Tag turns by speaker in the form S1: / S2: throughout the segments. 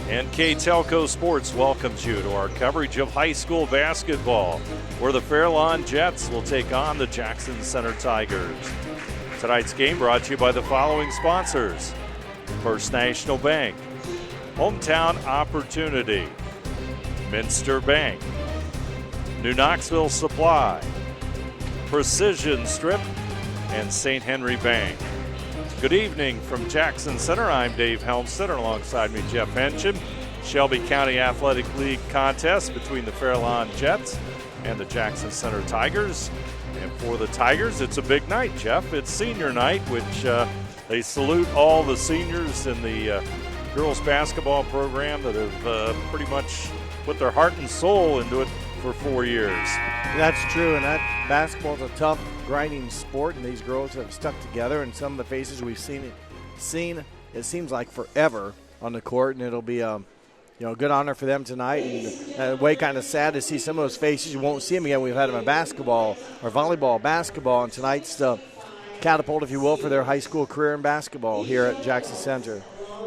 S1: NKTelco Sports welcomes you to our coverage of high school basketball, where the Fairlawn Jets will take on the Jackson Center Tigers. Tonight's game brought to you by the following sponsors: First National Bank, Hometown Opportunity, Minster Bank, New Knoxville Supply, Precision Strip, and St. Henry Bank. Good evening from Jackson Center. I'm Dave Helmstead. Alongside me, Jeff Hensham. Shelby County Athletic League contest between the Fairlawn Jets and the Jackson Center Tigers. And for the Tigers, it's a big night, Jeff. It's senior night, which they salute all the seniors in the girls basketball program that have pretty much put their heart and soul into it for 4 years.
S2: That's true, and that basketball is a tough, grinding sport, and these girls have stuck together, and some of the faces we've seen it seems like forever on the court, and it'll be a good honor for them tonight. And way kind of sad to see some of those faces. You won't see them again. We've had them in basketball or volleyball, basketball, and tonight's the catapult, if you will, for their high school career in basketball here at Jackson Center.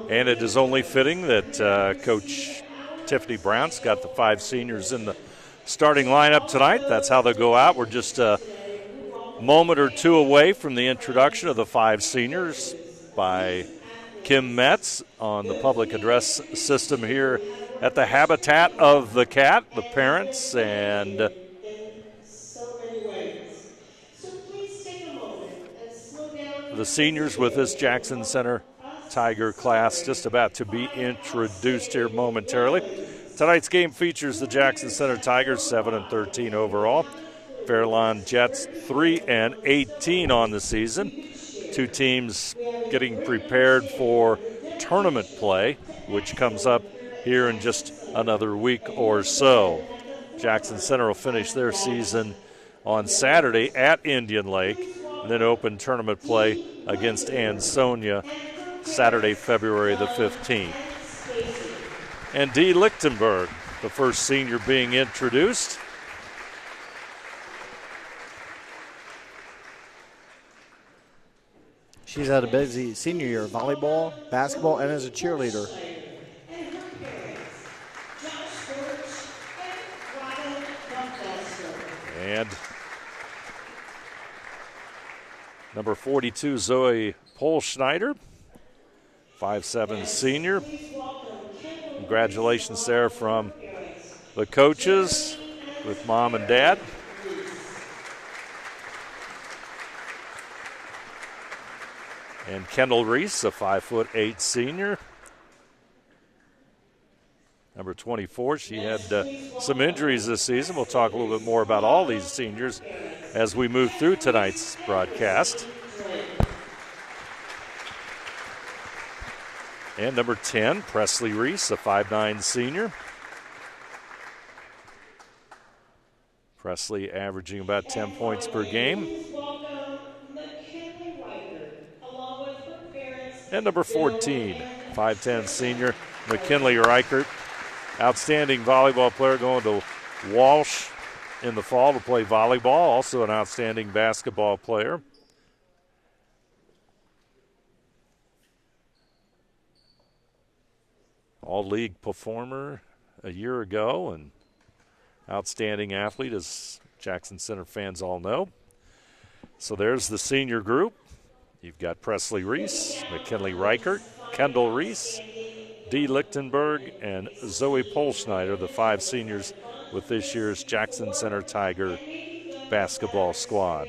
S1: And it is only fitting that Coach Tiffany Brown's got the 5 seniors in the starting lineup tonight. That's how they'll go out. We're just a moment or two away from the introduction of the 5 seniors by Kim Metz on the public address system here at the Habitat of the Cat, the parents, and the seniors with this Jackson Center Tiger class just about to be introduced here momentarily. Tonight's game features the Jackson Center Tigers 7-13 overall. Fairlawn Jets 3-18 on the season. 2 teams getting prepared for tournament play, which comes up here in just another week or so. Jackson Center will finish their season on Saturday at Indian Lake, and then open tournament play against Ansonia Saturday, February the 15th. And Dee Lichtenberg, the first senior being introduced.
S2: She's had a busy senior year, volleyball, basketball, and as a cheerleader.
S1: And number 42, Zoe Polschneider, 5'7" senior. Congratulations there from the coaches with mom and dad. And Kendall Reese, a 5'8" senior. Number 24, she had some injuries this season. We'll talk a little bit more about all these seniors as we move through tonight's broadcast. And number 10, Presley Reese, a 5'9" senior. Presley averaging about 10 points per game. And number 14, 5'10" senior, McKinley Reichert. Outstanding volleyball player, going to Walsh in the fall to play volleyball. Also an outstanding basketball player. All-league performer a year ago and outstanding athlete, as Jackson Center fans all know. So there's the senior group. You've got Presley Reese, McKinley Reichert, Kendall Reese, Dee Lichtenberg, and Zoe Polschneider, the 5 seniors with this year's Jackson Center Tiger basketball squad.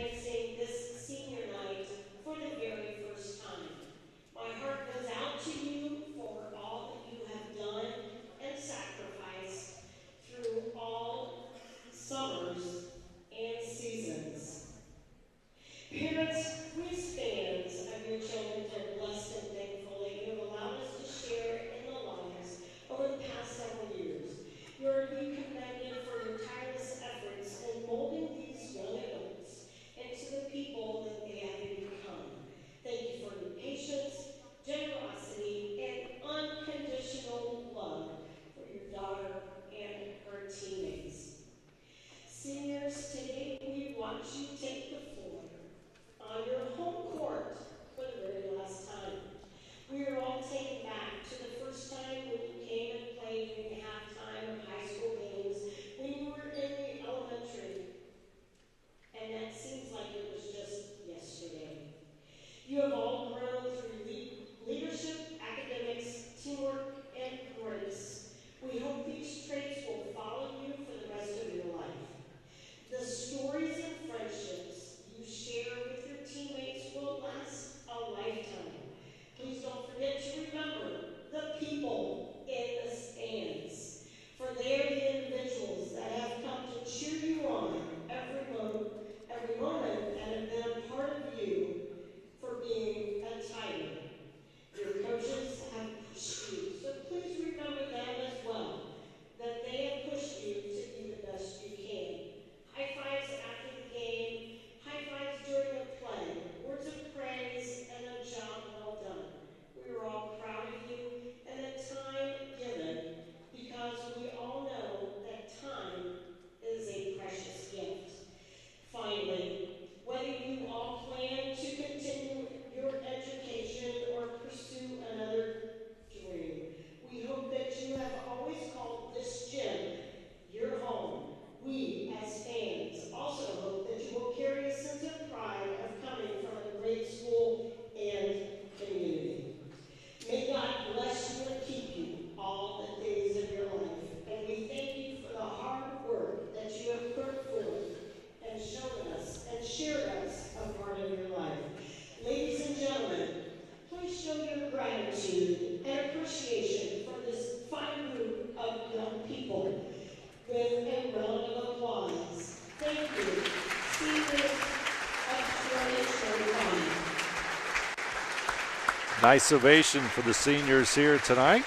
S1: Nice ovation for the seniors here tonight.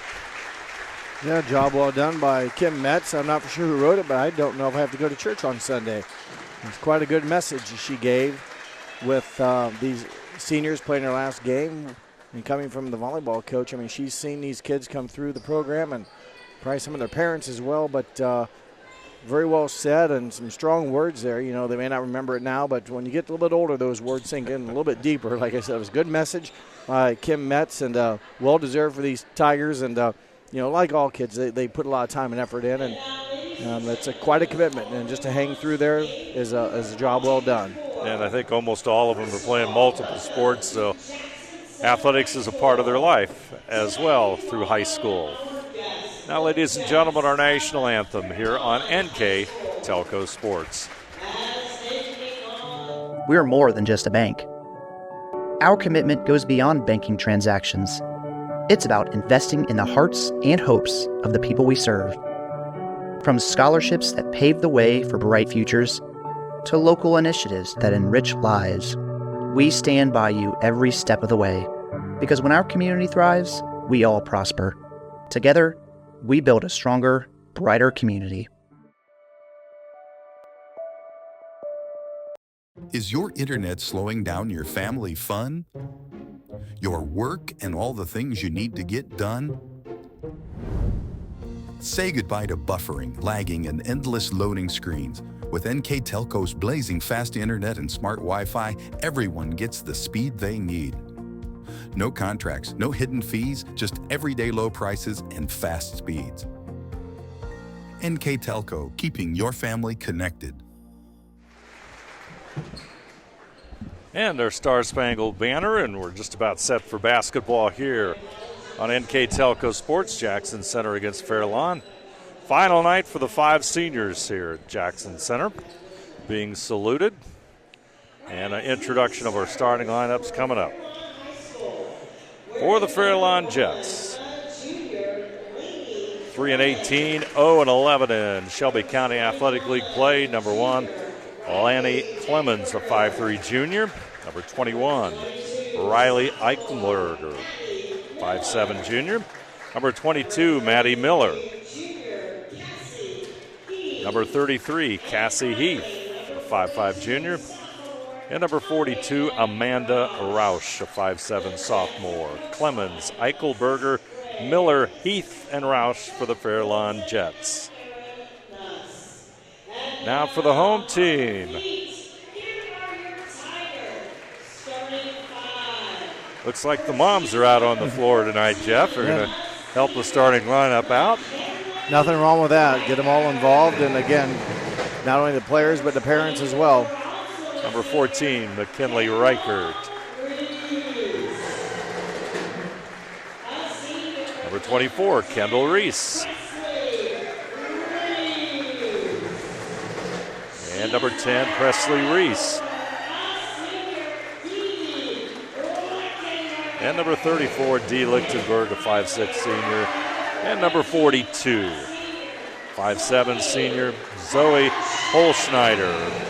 S2: Yeah, job well done by Kim Metz. I'm not for sure who wrote it, but I don't know if I have to go to church on Sunday. It's quite a good message she gave with these seniors playing their last game and coming from the volleyball coach. I mean, she's seen these kids come through the program and probably some of their parents as well, but very well said and some strong words there. You know, they may not remember it now, but when you get a little bit older, those words sink in a little bit deeper. Like I said, it was a good message by Kim Metz and well-deserved for these Tigers. And, you know, like all kids, they put a lot of time and effort in, and it's quite a commitment. And just to hang through there is a job well done.
S1: And I think almost all of them are playing multiple sports, so athletics is a part of their life as well through high school. Now, ladies and gentlemen, our national anthem here on NKTelco Sports.
S3: We're more than just a bank. Our commitment goes beyond banking transactions. It's about investing in the hearts and hopes of the people we serve. From scholarships that pave the way for bright futures to local initiatives that enrich lives, we stand by you every step of the way. Because when our community thrives, we all prosper. Together, we build a stronger, brighter community.
S4: Is your internet slowing down your family fun? Your work and all the things you need to get done? Say goodbye to buffering, lagging, and endless loading screens. With NKTelco's blazing fast internet and smart Wi-Fi, everyone gets the speed they need. No contracts, no hidden fees, just everyday low prices and fast speeds. NKTelco, keeping your family connected.
S1: And our Star-Spangled Banner, and we're just about set for basketball here on NKTelco Sports, Jackson Center against Fairlawn. Final night for the 5 seniors here at Jackson Center being saluted. And an introduction of our starting lineups coming up. For the Fairlawn Jets, 3-18, 0-11 in Shelby County Athletic League play. Number 1, Lanny Clemens, a 5'3 junior. Number 21, Riley Eichenberger, 5'7 junior. Number 22, Maddie Miller. Number 33, Cassie Heath, a 5'5 junior. And number 42, Amanda Rausch, a 5'7 sophomore. Clemens, Eichelberger, Miller, Heath, and Rausch for the Fairlawn Jets. Now for the home team. Looks like the moms are out on the floor tonight, Jeff. They're going to help the starting lineup out.
S2: Nothing wrong with that. Get them all involved. And, again, not only the players but the parents as well.
S1: Number 14, McKinley Reichert. Number 24, Kendall Reese. And number 10, Presley Reese. And number 34, Dee Lichtenberg, a 5'6 senior. And number 42, 5'7 senior, Zoe Holschneider.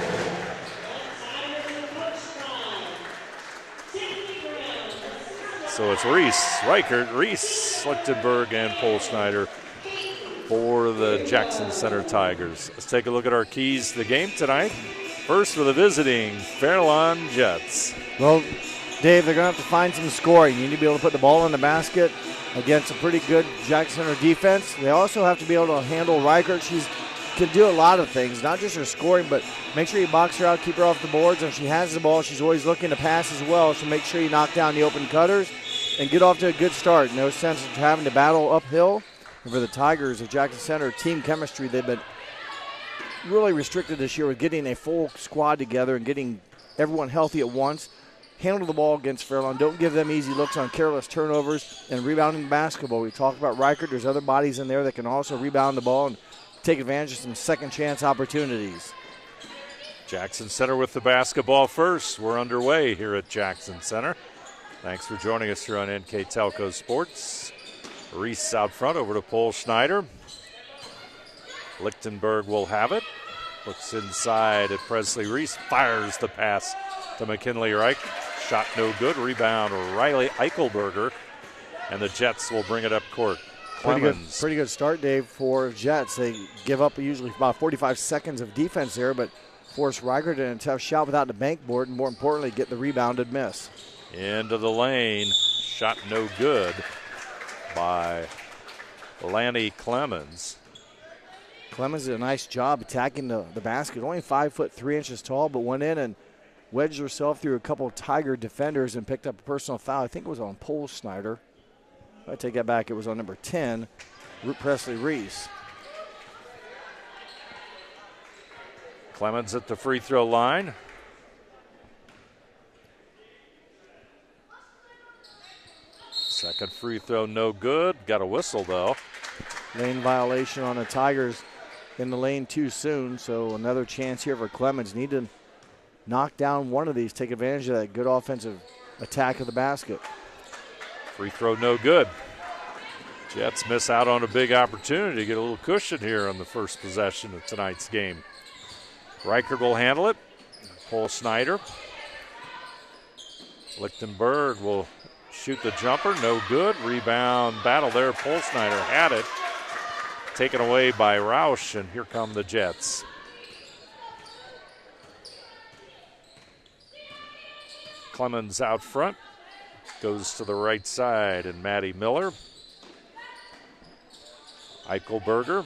S1: So it's Reese, Reichert, Reese, Lichtenberg, and Polschneider for the Jackson Center Tigers. Let's take a look at our keys to the game tonight. First for the visiting Fairlawn Jets.
S2: Well, Dave, they're going to have to find some scoring. You need to be able to put the ball in the basket against a pretty good Jackson Center defense. They also have to be able to handle Reichert. She can do a lot of things, not just her scoring, but make sure you box her out, keep her off the boards. And if she has the ball, she's always looking to pass as well, so make sure you knock down the open cutters and get off to a good start. No sense of having to battle uphill. And for the Tigers of Jackson Center, team chemistry, they've been really restricted this year with getting a full squad together and getting everyone healthy at once. Handle the ball against Fairlawn. Don't give them easy looks on careless turnovers and rebounding basketball. We talked about Reichert. There's other bodies in there that can also rebound the ball and take advantage of some second chance opportunities.
S1: Jackson Center with the basketball first. We're underway here at Jackson Center. Thanks for joining us here on NKTelco Sports. Reese out front over to Polschneider. Lichtenberg will have it. Looks inside at Presley Reese. Fires the pass to McKinley Reich. Shot no good. Rebound Riley Eichelberger. And the Jets will bring it up court.
S2: Pretty good start, Dave, for Jets. They give up usually about 45 seconds of defense there, but force Reichert in a tough shot without the bank board, and more importantly, get the rebounded miss.
S1: Into the lane. Shot no good by Lanny Clemens.
S2: Clemens did a nice job attacking the basket. Only 5'3" tall, but went in and wedged herself through a couple of Tiger defenders and picked up a personal foul. I think it was on Pole Snyder. I take that back. It was on number 10, Presley Reese.
S1: Clemens at the free throw line. Second free throw, no good. Got a whistle, though.
S2: Lane violation on the Tigers in the lane too soon, so another chance here for Clemens. Need to knock down one of these, take advantage of that good offensive attack of the basket.
S1: Free throw, no good. Jets miss out on a big opportunity to get a little cushion here on the first possession of tonight's game. Reichert will handle it. Paul Snyder. Lichtenberg will shoot the jumper, no good. Rebound battle there. Paul Snyder had it. Taken away by Roush, and here come the Jets. Clemens out front. Goes to the right side, and Maddie Miller. Eichelberger.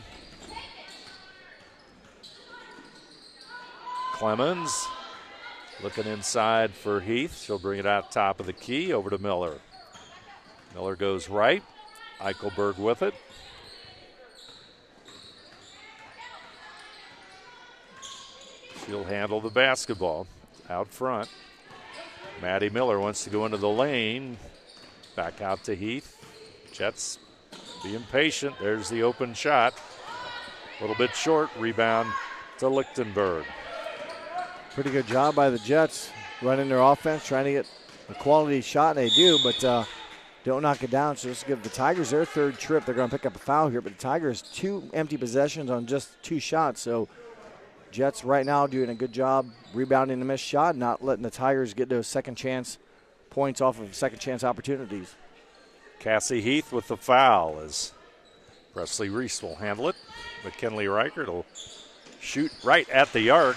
S1: Clemens looking inside for Heath. She'll bring it out top of the key over to Miller. Miller goes right. Eichelberg with it. She'll handle the basketball out front. Maddie Miller wants to go into the lane. Back out to Heath. Jets being patient. There's the open shot. A little bit short. Rebound to Lichtenberg.
S2: Pretty good job by the Jets running their offense, trying to get a quality shot, and they do, but don't knock it down. So let's give the Tigers their third trip. They're going to pick up a foul here, but the Tigers 2 empty possessions on just 2 shots. So Jets right now doing a good job rebounding the missed shot, not letting the Tigers get those second chance points off of second chance opportunities.
S1: Cassie Heath with the foul as Presley Reese will handle it. McKinley Reichert will shoot right at the arc.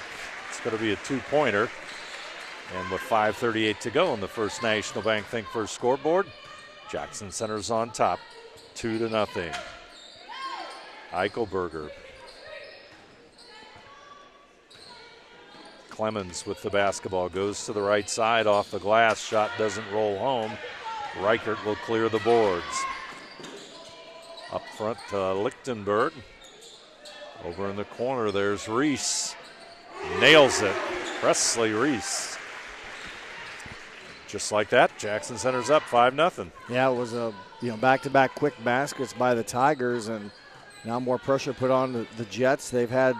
S1: It's going to be a 2-pointer. And with 5:38 to go on the First National Bank Think First scoreboard, Jackson Center's on top, 2-0. Eichelberger. Clemens with the basketball, goes to the right side off the glass. Shot doesn't roll home. Reichert will clear the boards. Up front to Lichtenberg. Over in the corner, there's Reese. Nails it. Presley Reese. Just like that, Jackson Center's up 5-0.
S2: Yeah, it was a back-to-back quick baskets by the Tigers, and now more pressure put on the Jets. They've had,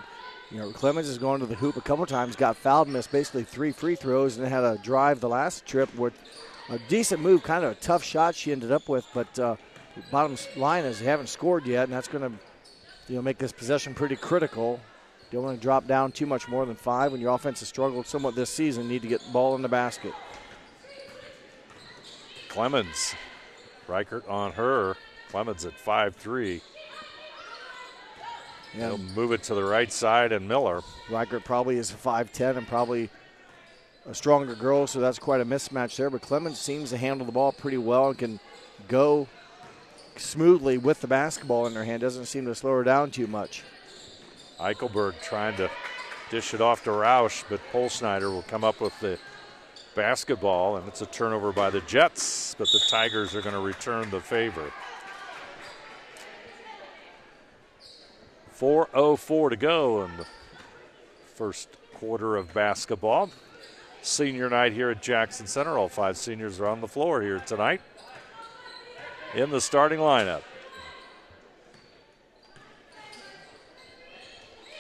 S2: Clemens has gone to the hoop a couple times, got fouled, missed basically 3 free throws, and then had a drive the last trip with a decent move, kind of a tough shot she ended up with, but bottom line is they haven't scored yet, and that's going to make this possession pretty critical. Don't want to drop down too much more than 5 when your offense has struggled somewhat this season. Need to get the ball in the basket.
S1: Clemens. Reichert on her. Clemens at 5'3".
S2: Yeah.
S1: He'll move it to the right side, and Miller.
S2: Reichert probably is 5'10" and probably a stronger girl, so that's quite a mismatch there. But Clemens seems to handle the ball pretty well and can go smoothly with the basketball in her hand. Doesn't seem to slow her down too much.
S1: Eichelberg trying to dish it off to Roush, but Polsnyder will come up with the basketball, and it's a turnover by the Jets, but the Tigers are going to return the favor. 4:04 to go in the first quarter of basketball. Senior night here at Jackson Center. All 5 seniors are on the floor here tonight in the starting lineup.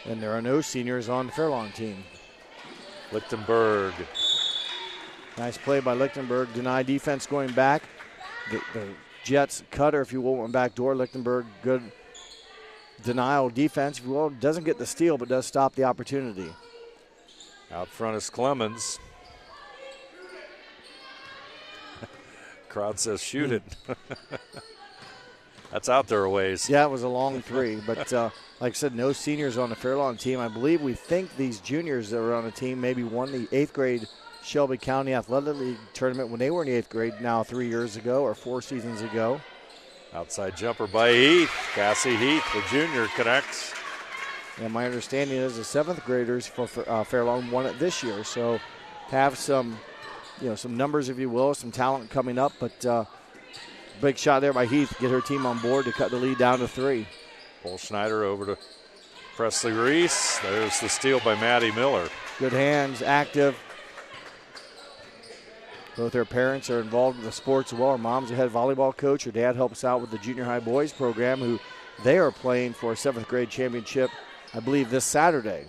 S2: And there are no seniors on the Fairlawn team.
S1: Lichtenberg.
S2: Nice play by Lichtenberg. Deny defense going back. The Jets cutter, if you will, went back door. Lichtenberg, good denial defense, if you will. Doesn't get the steal, but does stop the opportunity.
S1: Out front is Clemens. Crowd says shoot it. That's out there a ways.
S2: Yeah, it was a long three. But like I said, no seniors on the Fairlawn team. I believe we think these juniors that were on the team maybe won the 8th grade Shelby County Athletic League tournament when they were in the 8th grade now 3 years ago or 4 seasons ago.
S1: Outside jumper by Heath. Cassie Heath, the junior, connects.
S2: And my understanding is the 7th graders for Fairlawn won it this year. So have some, some numbers, if you will, some talent coming up. But big shot there by Heath to get her team on board to cut the lead down to 3.
S1: Paul Schneider over to Presley Reese. There's the steal by Maddie Miller.
S2: Good hands, active. Both her parents are involved with the sports as well. Her mom's a head volleyball coach. Her dad helps out with the junior high boys program, who they are playing for a 7th grade championship, I believe, this Saturday.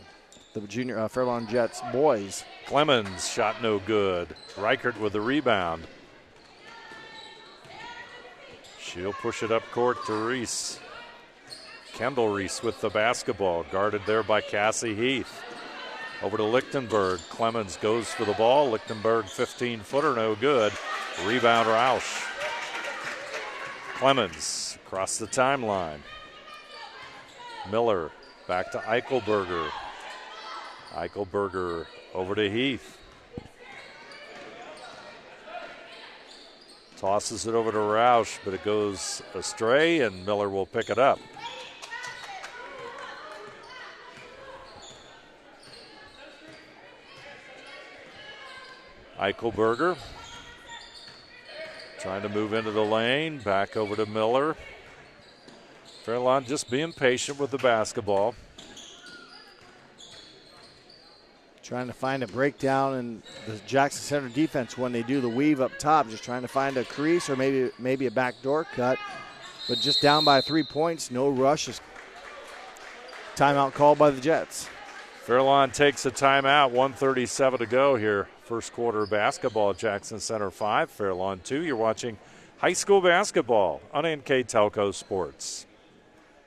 S2: The junior Fairlawn Jets boys.
S1: Clemens shot no good. Reichert with the rebound. She'll push it up court to Reese. Kendall Reese with the basketball, guarded there by Cassie Heath. Over to Lichtenberg. Clemens goes for the ball. Lichtenberg 15-footer, no good. Rebound Roush. Clemens across the timeline. Miller back to Eichelberger. Eichelberger over to Heath. Tosses it over to Roush, but it goes astray, and Miller will pick it up. Eichelberger trying to move into the lane. Back over to Miller. Fairlawn just being patient with the basketball.
S2: Trying to find a breakdown in the Jackson Center defense when they do the weave up top. Just trying to find a crease or maybe a backdoor cut. But just down by 3 points, no rush. Just timeout called by the Jets.
S1: Fairlawn takes a timeout. 1:37 to go here. First quarter of basketball at Jackson Center 5, Fairlawn 2. You're watching high school basketball on NKTelco Sports.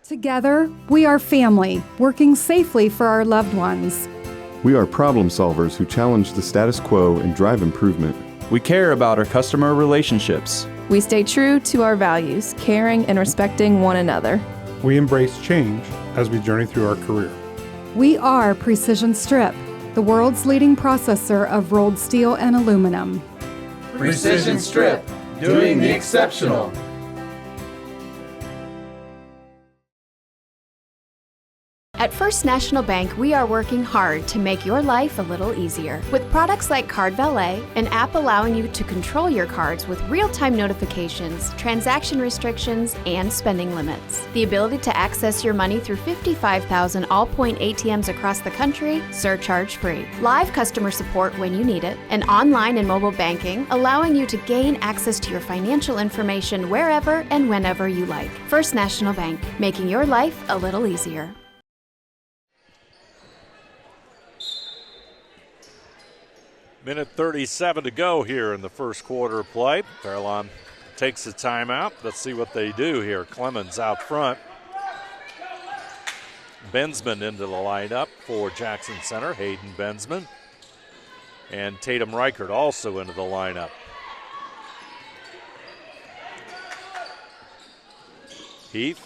S5: Together, we are family, working safely for our loved ones.
S6: We are problem solvers who challenge the status quo and drive improvement.
S7: We care about our customer relationships.
S8: We stay true to our values, caring and respecting one another.
S9: We embrace change as we journey through our career.
S5: We are Precision Strip, the world's leading processor of rolled steel and aluminum.
S10: Precision Strip, doing the exceptional.
S11: At First National Bank, we are working hard to make your life a little easier. With products like Card Valet, an app allowing you to control your cards with real-time notifications, transaction restrictions, and spending limits. The ability to access your money through 55,000 all-point ATMs across the country, surcharge-free. Live customer support when you need it. And online and mobile banking, allowing you to gain access to your financial information wherever and whenever you like. First National Bank, making your life a little easier.
S1: Minute 37 to go here in the first quarter of play. Fairlawn takes a timeout. Let's see what they do here. Clemens out front. Bensman into the lineup for Jackson Center. Hayden Bensman. And Tatum Reichert also into the lineup. Heath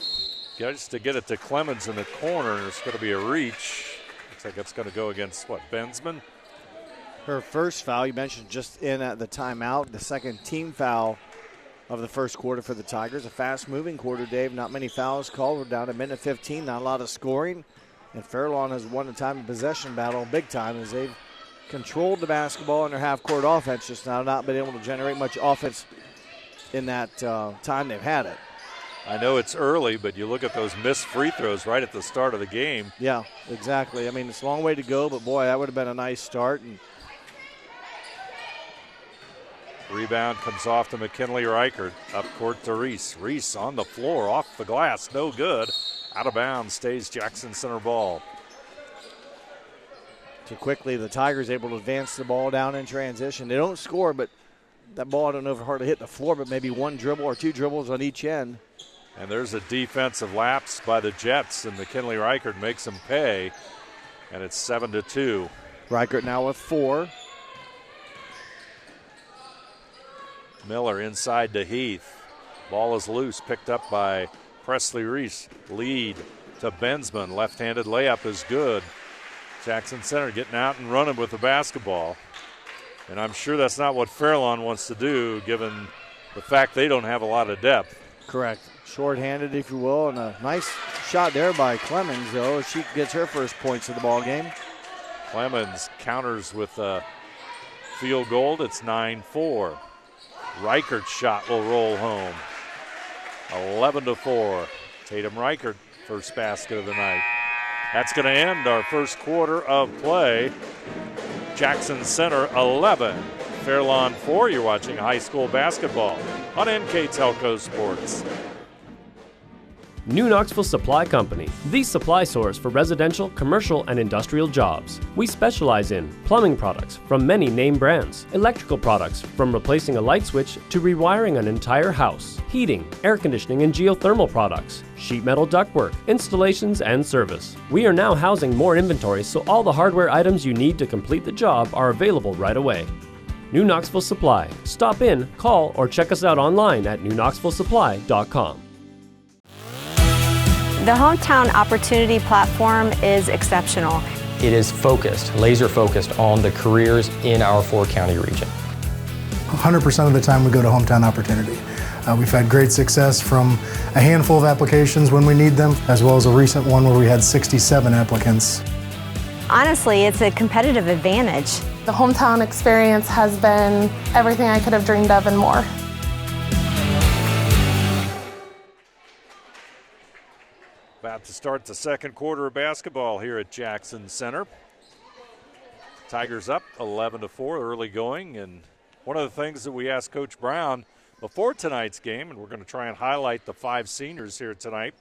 S1: gets to get it to Clemens in the corner. There's going to be a reach. Looks like it's going to go against, Bensman?
S2: Her first foul, you mentioned just in at the timeout, the second team foul of the first quarter for the Tigers. A fast-moving quarter, Dave. Not many fouls called. We're down to minute 15, not a lot of scoring. And Fairlawn has won the time of possession battle big time as they've controlled the basketball in their half-court offense just now, not been able to generate much offense in that time they've had it.
S1: I know it's early, but you look at those missed free throws right at the start of the game.
S2: Yeah, exactly. I mean, it's a long way to go, but, boy, that would have been a nice start. And
S1: rebound comes off to McKinley Reichert. Up court to Reese. Reese on the floor, off the glass, no good. Out of bounds, stays Jackson Center ball.
S2: Too quickly, the Tigers able to advance the ball down in transition. They don't score, but that ball, I don't know if it hardly hit the floor, but maybe one dribble or two dribbles on each end.
S1: And there's a defensive lapse by the Jets, and McKinley Reichert makes them pay, and it's 7-2.
S2: Reichert now with 4.
S1: Miller inside to Heath. Ball is loose, picked up by Presley Reese. Lead to Bensman. Left-handed layup is good. Jackson Center getting out and running with the basketball. And I'm sure that's not what Fairlawn wants to do, given the fact they don't have a lot of depth.
S2: Correct. Short-handed, if you will, and a nice shot there by Clemens, though, as she gets her first points of the ball game.
S1: Clemens counters with a field goal. It's 9-4. Reichert's shot will roll home. 11-4. Tatum Reichert, first basket of the night. That's going to end our first quarter of play. Jackson Center 11, Fairlawn 4. You're watching high school basketball on NKTelco Sports.
S12: New Knoxville Supply Company, the supply source for residential, commercial, and industrial jobs. We specialize in plumbing products from many name brands, electrical products from replacing a light switch to rewiring an entire house, heating, air conditioning, and geothermal products, sheet metal ductwork, installations, and service. We are now housing more inventory, so all the hardware items you need to complete the job are available right away. New Knoxville Supply. Stop in, call, or check us out online at newknoxvillesupply.com.
S13: The Hometown Opportunity Platform is exceptional.
S14: It is focused, laser focused on the careers in our four-county region.
S15: 100% of the time we go to Hometown Opportunity. We've had great success from a handful of applications when we need them, as well as a recent one where we had 67 applicants.
S13: Honestly, it's a competitive advantage.
S16: The Hometown experience has been everything I could have dreamed of and more.
S1: About to start the second quarter of basketball here at Jackson Center. Tigers up 11-4, early going. And one of the things that we asked Coach Brown before tonight's game, and we're going to try and highlight the 5 seniors here tonight,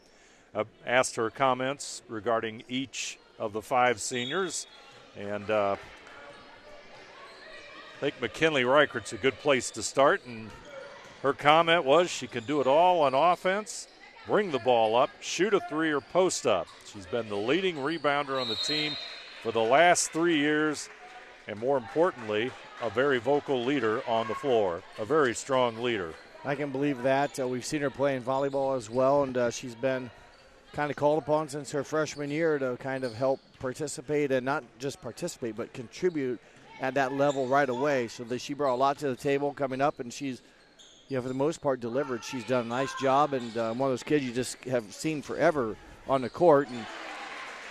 S1: asked her comments regarding each of the 5 seniors. And I think McKinley Reichert's a good place to start. And her comment was she can do it all on offense. Bring the ball up, shoot a 3 or post up. She's been the leading rebounder on the team for the last 3 years, and more importantly, a very vocal leader on the floor, a very strong leader.
S2: I can believe that. We've seen her playing volleyball as well, and she's been kind of called upon since her freshman year to kind of help participate, and not just participate, but contribute at that level right away. So that she brought a lot to the table coming up, and she's, for the most part, delivered. She's done a nice job, and one of those kids you just have seen forever on the court. And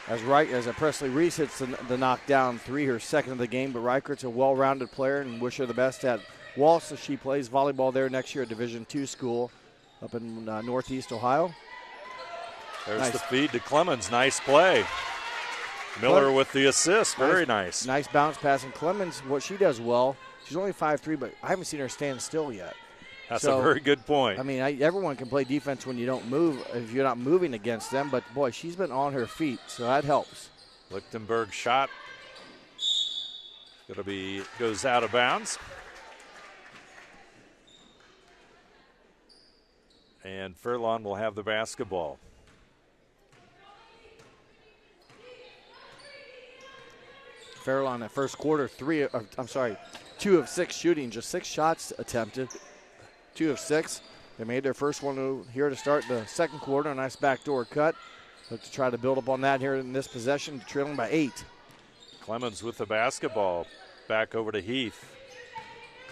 S2: as a Presley Reese hits the knockdown 3, her second of the game, but Reichert's a well-rounded player, and wish her the best at Walsh. So she plays volleyball there next year at Division II school up in Northeast Ohio.
S1: There's the feed to Clemens. Nice play. Miller with the assist. Very nice.
S2: Nice bounce pass. And Clemens, what she does well, she's only 5'3", but I haven't seen her stand still yet.
S1: That's a very good point.
S2: I mean, everyone can play defense when you don't move, if you're not moving against them. But, boy, she's been on her feet, so that helps.
S1: Lichtenberg shot goes out of bounds. And Fairlawn will have the basketball.
S2: Fairlawn that first quarter, 2 of 6 shooting, just 6 shots attempted. 2 of 6. They made their first one here to start the second quarter. A nice backdoor cut. Look to try to build up on that here in this possession, trailing by 8.
S1: Clemens with the basketball. Back over to Heath.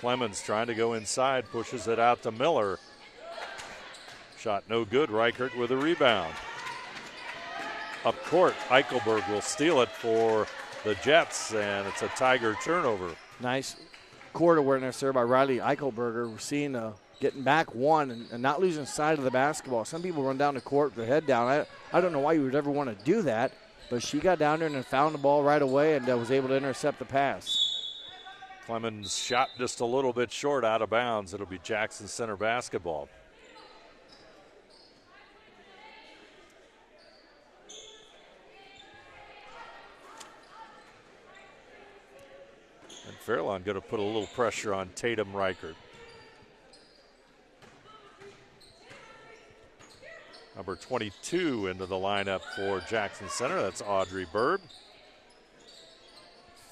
S1: Clemens trying to go inside, pushes it out to Miller. Shot no good. Reichert with a rebound. Up court, Eichelberg will steal it for the Jets, and it's a Tiger turnover. Nice
S2: Court awareness there by Riley Eichelberger. We're seeing getting back one and not losing sight of the basketball. Some people run down the court with their head down. I don't know why you would ever want to do that, but she got down there and found the ball right away and was able to intercept the pass.
S1: Clemens shot just a little bit short, out of bounds. It'll be Jackson Center basketball. And Fairlawn going to put a little pressure on Tatum Reichert. Number 22 into the lineup for Jackson Center. That's Audrey Bird.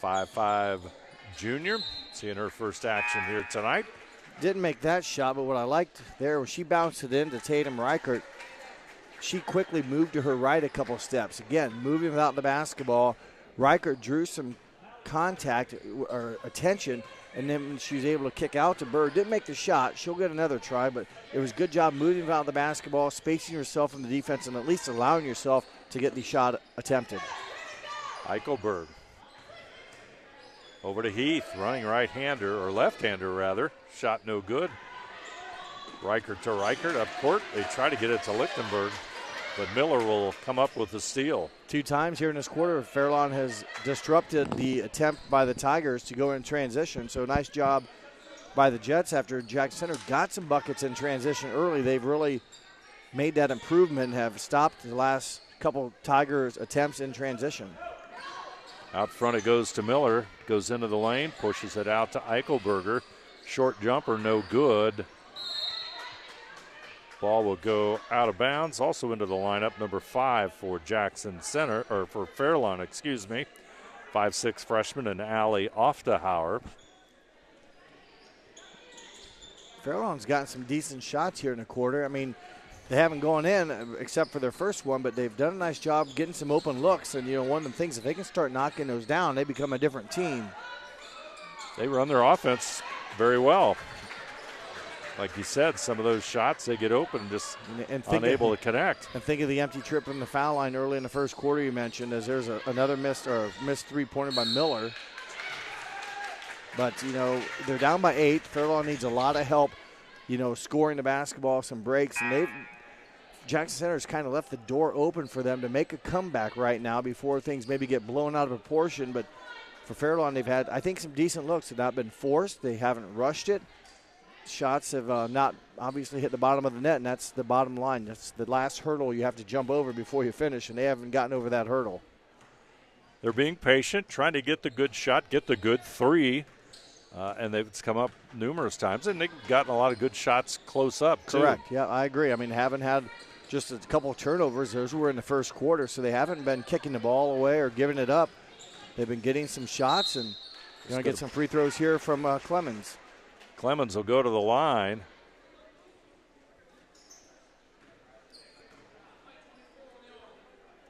S1: 5'5" junior. Seeing her first action here tonight.
S2: didn't make that shot, but what I liked there was she bounced it into Tatum Reichert. She quickly moved to her right a couple steps. Again, moving without the basketball. Reichert drew some contact or attention, and then she was able to kick out to Bird. Didn't make the shot. She'll get another try, but it was a good job moving without the basketball, spacing yourself in the defense, and at least allowing yourself to get the shot attempted.
S1: Eichelberg. Over to Heath, running right-hander, or left-hander rather. Shot no good. Reichert to Reichert up court. They try to get it to Lichtenberg, but Miller will come up with the steal.
S2: 2 times here in this quarter, Fairlawn has disrupted the attempt by the Tigers to go in transition. So nice job by the Jets after Jackson Center got some buckets in transition early. They've really made that improvement and have stopped the last couple Tigers attempts in transition.
S1: Out front it goes to Miller, goes into the lane, pushes it out to Eichelberger. Short jumper, no good. Ball will go out of bounds. Also into the lineup, number 5 for Jackson Center, or for Fairlawn, excuse me. 5'6" freshman and Allie Oftahauer.
S2: Fairlawn's gotten some decent shots here in the quarter. I mean, they haven't gone in except for their first one, but they've done a nice job getting some open looks. And, one of the things, if they can start knocking those down, they become a different team.
S1: They run their offense very well. Like you said, some of those shots, they get open, just unable to connect.
S2: And think of the empty trip from the foul line early in the first quarter you mentioned, as there's another missed three-pointer by Miller. But, they're down by 8. Fairlawn needs a lot of help, scoring the basketball, some breaks. And Jackson Center's kind of left the door open for them to make a comeback right now before things maybe get blown out of proportion. But for Fairlawn, they've had, I think, some decent looks. They've not been forced. They haven't rushed it. Shots have not obviously hit the bottom of the net, and that's the bottom line. That's the last hurdle you have to jump over before you finish, and they haven't gotten over that hurdle.
S1: They're being patient, trying to get the good shot, get the good 3. And it's come up numerous times, and they've gotten a lot of good shots close up, too.
S2: Correct. Yeah, I agree. I mean, haven't had just a couple of turnovers. Those were in the first quarter, so they haven't been kicking the ball away or giving it up. They've been getting some shots, and you're going to get some free throws here from Clemens.
S1: Clemens will go to the line.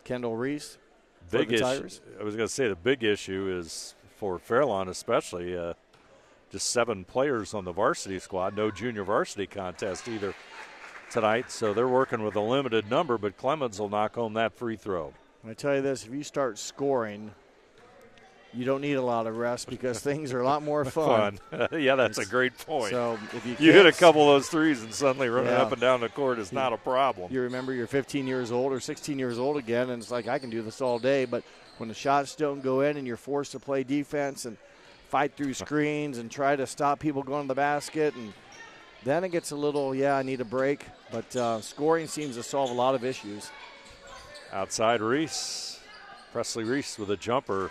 S2: Kendall Reese.
S1: Big issue. I was going to say the big issue is for Fairlawn especially, just 7 players on the varsity squad. No junior varsity contest either tonight, so they're working with a limited number, but Clemens will knock home that free throw.
S2: I tell you this, if you start scoring, you don't need a lot of rest because things are a lot more fun.
S1: Yeah, that's a great point.
S2: So if
S1: you hit a couple of those threes and suddenly running up and down the court is not a problem.
S2: You remember you're 15 years old or 16 years old again, and it's like, I can do this all day. But when the shots don't go in and you're forced to play defense and fight through screens and try to stop people going to the basket, and then it gets a little, I need a break. But scoring seems to solve a lot of issues.
S1: Outside Reese. Presley Reese with a jumper.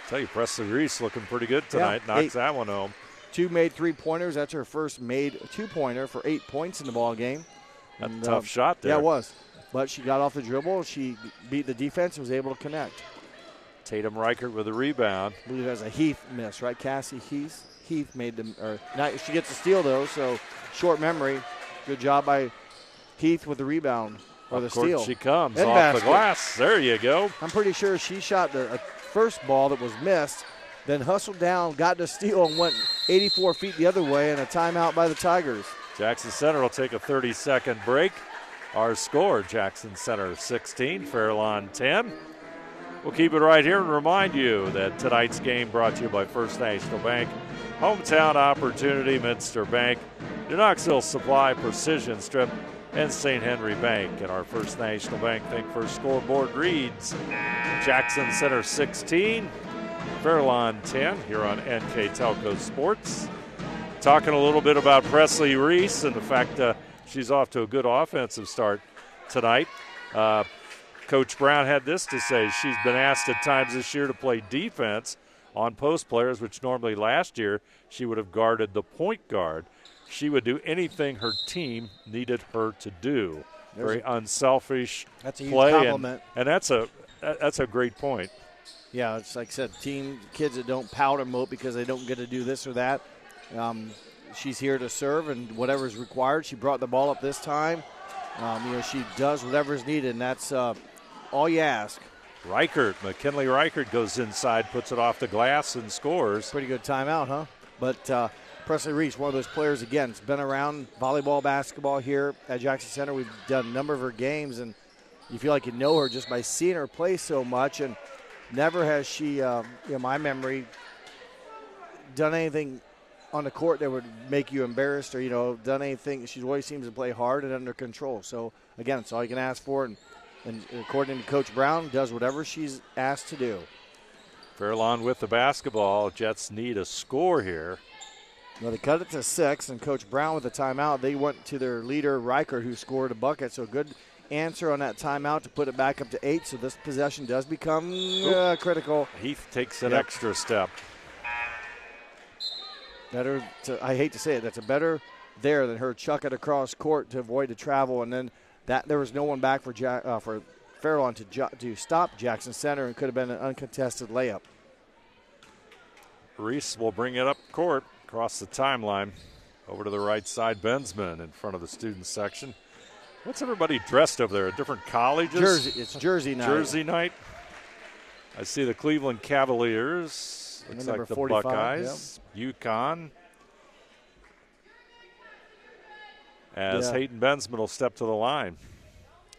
S1: Tell you, Presley Reese looking pretty good tonight. Knocks that one home.
S2: 2 made 3-pointers. That's her first made 2-pointer for 8 points in the ball game.
S1: That's a tough shot there.
S2: Yeah, it was. But she got off the dribble. She beat the defense and was able to connect.
S1: Tatum Reichert with a rebound.
S2: I believe that's a Heath miss, right, Cassie? Heath made them. She gets a steal, though, so short memory. Good job by Heath with the rebound or the steal.
S1: She comes
S2: and
S1: off
S2: basket.
S1: The glass. There you go.
S2: I'm pretty sure she shot the first ball that was missed, then hustled down, got the steal, and went 84 feet the other way, and a timeout by the Tigers.
S1: Jackson Center will take a 30-second break. Our score, Jackson Center 16, Fairlawn 10. We'll keep it right here and remind you that tonight's game brought to you by First National Bank, Hometown Opportunity, Minster Bank, New Knoxville Supply, Precision Strip, and St. Henry Bank. And our First National Bank Think First scoreboard reads Jackson Center 16, Fairlawn 10 here on NKTelco Sports. Talking a little bit about Presley Reese and the fact she's off to a good offensive start tonight. Coach Brown had this to say. She's been asked at times this year to play defense on post players, which normally last year she would have guarded the point guard. She would do anything her team needed her to do. Very unselfish play.
S2: That's a huge compliment.
S1: And that's a great point.
S2: Yeah, it's like I said, kids that don't pout or mope because they don't get to do this or that. she's here to serve and whatever's required. She brought the ball up this time. She does whatever's needed, and that's all you ask.
S1: McKinley Reichert goes inside, puts it off the glass, and scores.
S2: Pretty good timeout, huh? But Presley Reese, one of those players, again, has been around volleyball, basketball here at Jackson Center. We've done a number of her games, and you feel like you know her just by seeing her play so much, and never has she, my memory, done anything on the court that would make you embarrassed or, done anything. She always seems to play hard and under control. So, again, it's all you can ask for, and according to Coach Brown, does whatever she's asked to do.
S1: Fairlawn with the basketball. Jets need a score here.
S2: Well, they cut it to 6, and Coach Brown with the timeout. They went to their leader, Reichert, who scored a bucket. So good answer on that timeout to put it back up to 8. So this possession does become critical.
S1: Heath takes an extra step.
S2: I hate to say it, that's a better there than her chuck it across court to avoid the travel, and then there was no one back for Fairlawn to stop Jackson Center, and could have been an uncontested layup.
S1: Reese will bring it up court across the timeline over to the right side. Bensman in front of the student section. What's everybody dressed over there? Different colleges?
S2: It's Jersey night.
S1: Jersey night. I see the Cleveland Cavaliers. Looks like the 45, Buckeyes. Yep. UConn. As Hayden Bensman will step to the line.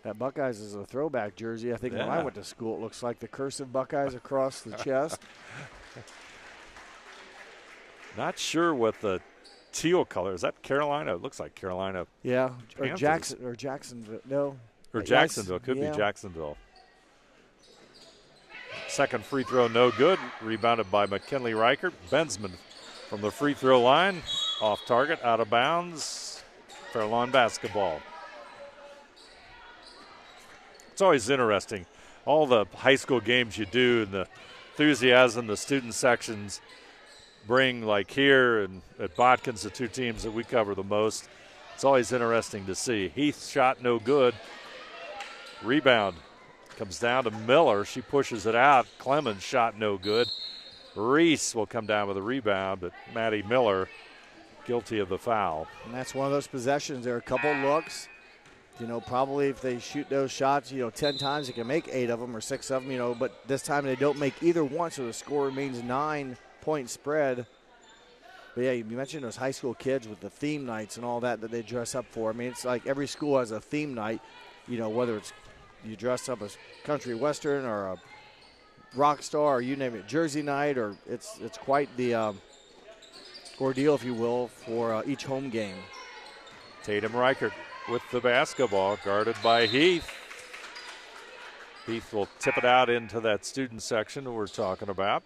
S2: That Buckeyes is a throwback jersey. I think when I went to school, it looks like the cursive Buckeyes across the chest.
S1: Not sure what the teal color is. That Carolina? It looks like Carolina.
S2: Yeah,
S1: Panthers.
S2: or Jacksonville. No,
S1: or Jacksonville. Could be Jacksonville. Second free throw, no good. Rebounded by McKinley Reichert. Bensman from the free throw line, off target, out of bounds. Fairlawn basketball. It's always interesting. All the high school games you do and the enthusiasm the student sections bring, like here and at Botkins, the two teams that we cover the most. It's always interesting to see. Heath shot no good. Rebound comes down to Miller. She pushes it out. Clemens shot no good. Reese will come down with a rebound, but Maddie Miller guilty of the foul.
S2: And that's one of those possessions. There are a couple looks. Probably if they shoot those shots, 10 times, they can make 8 of them or 6 of them, but this time they don't make either one, so the score remains 9-point spread. But, yeah, you mentioned those high school kids with the theme nights and all that they dress up for. I mean, it's like every school has a theme night, whether it's you dress up as country western or a rock star or you name it, Jersey night, or it's quite the ordeal, if you will, for each home game.
S1: Tatum Reichert with the basketball, guarded by Heath. Heath will tip it out into that student section that we're talking about.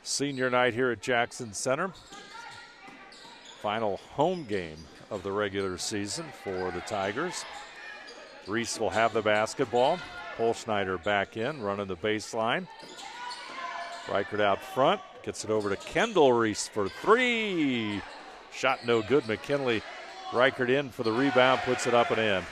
S1: Senior night here at Jackson Center. Final home game of the regular season for the Tigers. Reese will have the basketball. Polschneider back in, running the baseline. Reichert out front. Gets it over to Kendall Reese for 3. Shot no good. McKinley Reichert in for the rebound, puts it up and in.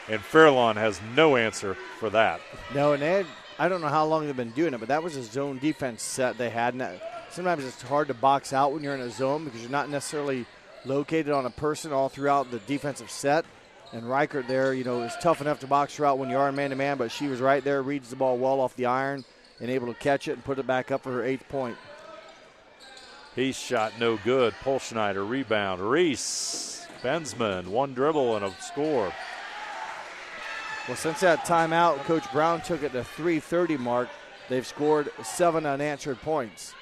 S1: And Fairlawn has no answer for that.
S2: No, and I don't know how long they've been doing it, but that was a zone defense set they had. And sometimes it's hard to box out when you're in a zone because you're not necessarily located on a person all throughout the defensive set. And Reichert there, is tough enough to box her out when you are man-to-man, but she was right there, reads the ball well off the iron, and able to catch it and put it back up for her 8th point.
S1: He shot no good. Polschneider rebound. Reese, Bensman, one dribble and a score.
S2: Well, since that timeout, Coach Brown took it to 3:30 mark. They've scored 7 unanswered points.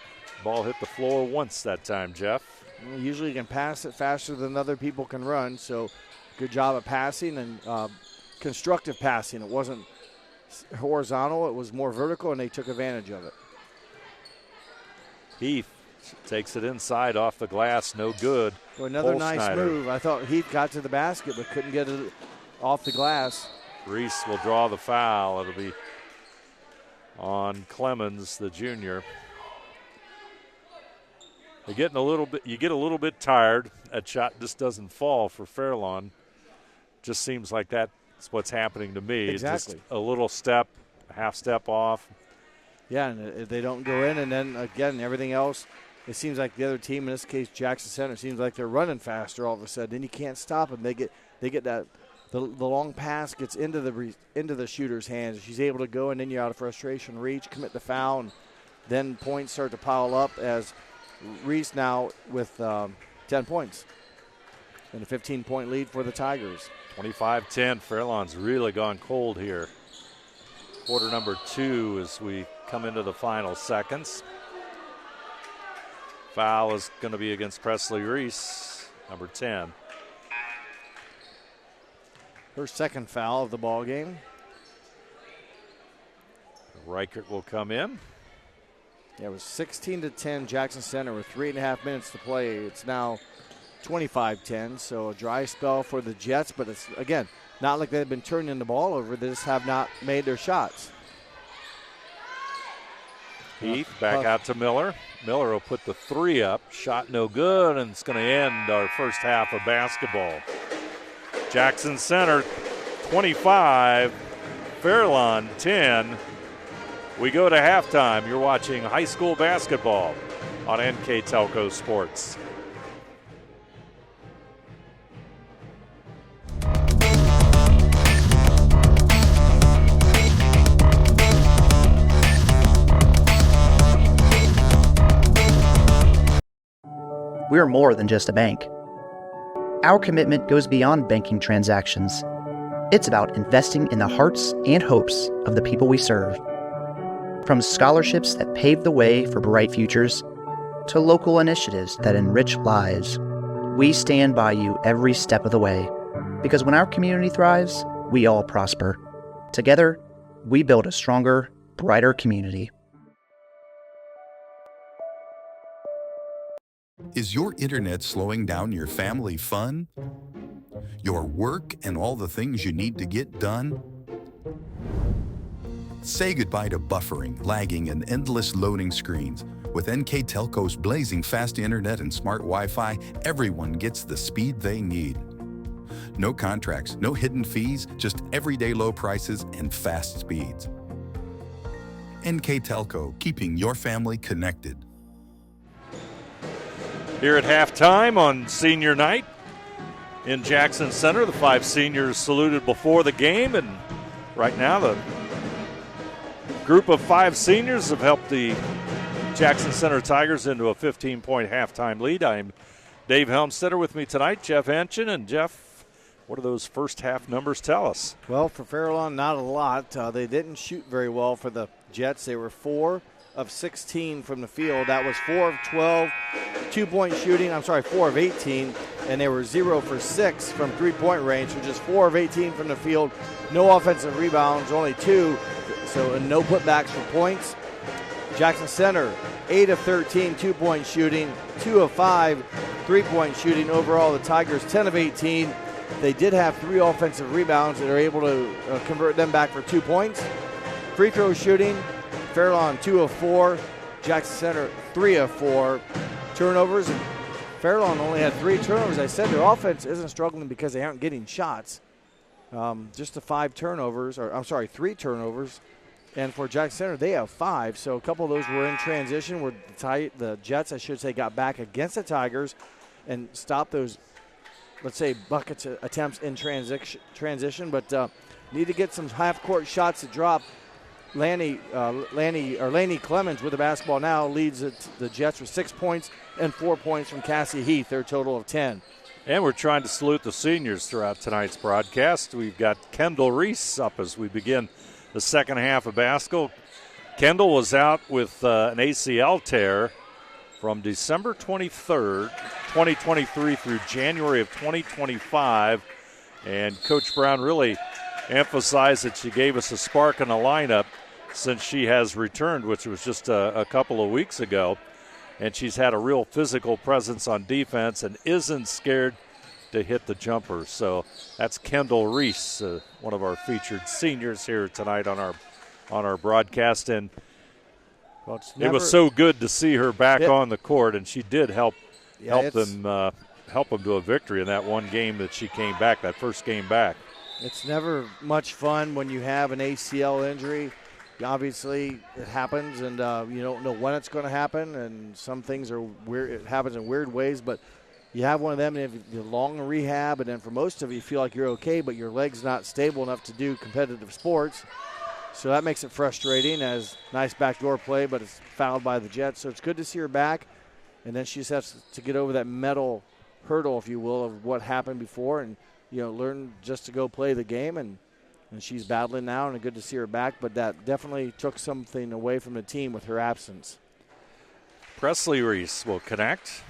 S1: Ball hit the floor once that time, Jeff.
S2: Well, usually you can pass it faster than other people can run, so good job of passing and constructive passing. It wasn't horizontal, it was more vertical, and they took advantage of it.
S1: Heath takes it inside off the glass, no good.
S2: So another nice move. I thought Heath got to the basket but couldn't get it off the glass.
S1: Reese will draw the foul. It'll be on Clemens, the junior. You get a little bit tired. That shot just doesn't fall for Fairlawn. Just seems like that's what's happening to me.
S2: Exactly.
S1: Just a little step, a half step off.
S2: Yeah, and if they don't go in, and then again, everything else, it seems like the other team, in this case Jackson Center, seems like they're running faster all of a sudden. Then you can't stop them. They get that the long pass gets into the shooter's hands. She's able to go, and then you're out of frustration, reach, commit the foul, and then points start to pile up as Reese now with 10 points and a 15-point lead for the Tigers.
S1: 25-10. Fairlawn's really gone cold here. Quarter number 2 as we come into the final seconds. Foul is going to be against Presley Reese, number 10.
S2: Her second foul of the ball game.
S1: Reichert will come in.
S2: Yeah, it was 16-10 Jackson Center with 3.5 minutes to play. It's now 25-10, so a dry spell for the Jets, but it's, again, not like they've been turning the ball over. They just have not made their shots.
S1: Heath back out to Miller. Miller will put the 3 up. Shot no good, and it's going to end our first half of basketball. Jackson Center 25, Fairlawn 10. We go to halftime. You're watching high school basketball on NKTelco Sports.
S3: We're more than just a bank. Our commitment goes beyond banking transactions. It's about investing in the hearts and hopes of the people we serve. From scholarships that pave the way for bright futures to local initiatives that enrich lives, we stand by you every step of the way. Because when our community thrives, we all prosper. Together, we build a stronger, brighter community.
S4: Is your internet slowing down your family fun? Your work and all the things you need to get done? Say goodbye to buffering, lagging, and endless loading screens. With NKTelco's blazing fast internet and smart Wi-Fi, everyone gets the speed they need. No contracts, no hidden fees, just everyday low prices and fast speeds. NKTelco, keeping your family connected.
S1: Here at halftime on senior night in Jackson Center, the 5 seniors saluted before the game, and right now the group of 5 seniors have helped the Jackson Center Tigers into a 15-point halftime lead. I'm Dave Helmstetter. With me tonight, Jeff Henchen. And Jeff, what do those first half numbers tell us?
S2: Well, for Fairlawn, not a lot. They didn't shoot very well for the Jets. They were 4 of 16 from the field. That was 4 of 12 2-point shooting. 4 of 18, and they were 0 for 6 from 3-point range, which is 4 of 18 from the field. No offensive rebounds, only 2, so no putbacks for points. Jackson Center, 8 of 13 2-point shooting, 2 of 5 3-point shooting. Overall, the Tigers 10 of 18. They did have 3 offensive rebounds that are able to convert them back for 2 points. Free throw shooting, Fairlawn 2 of 4, Jackson Center 3 of 4. Turnovers, and Fairlawn only had 3 turnovers. I said their offense isn't struggling because they aren't getting shots. Just the 3 turnovers. And for Jackson Center, they have 5. So a couple of those were in transition where the Jets, I should say, got back against the Tigers and stopped those, let's say, buckets attempts in transition. But need to get some half-court shots to drop. Laney Clemens with the basketball now leads the Jets with 6 points and 4 points from Cassie Heath, their total of 10.
S1: And we're trying to salute the seniors throughout tonight's broadcast. We've got Kendall Reese up as we begin the second half of basketball. Kendall was out with an ACL tear from December 23rd, 2023 through January of 2025. And Coach Brown really emphasized that she gave us a spark in the lineup since she has returned, which was just a couple of weeks ago. And she's had a real physical presence on defense and isn't scared to hit the jumper. So that's Kendall Reese, one of our featured seniors here tonight on our broadcast. And it was so good to see her back on the court, and she did help them to a victory in that one game that she came back, that first game back.
S2: It's never much fun when you have an ACL injury obviously it happens, and you don't know when it's going to happen, and some things are weird. It happens in weird ways, but you have one of them, and if you're long in rehab, and then for most of you feel like you're okay, but your leg's not stable enough to do competitive sports. So that makes it frustrating, as nice backdoor play, but it's fouled by the Jets. So it's good to see her back, and then she just has to get over that mental hurdle, if you will, of what happened before, and learn just to go play the game. And she's battling now, and good to see her back, but that definitely took something away from the team with her absence.
S1: Presley Reese will connect.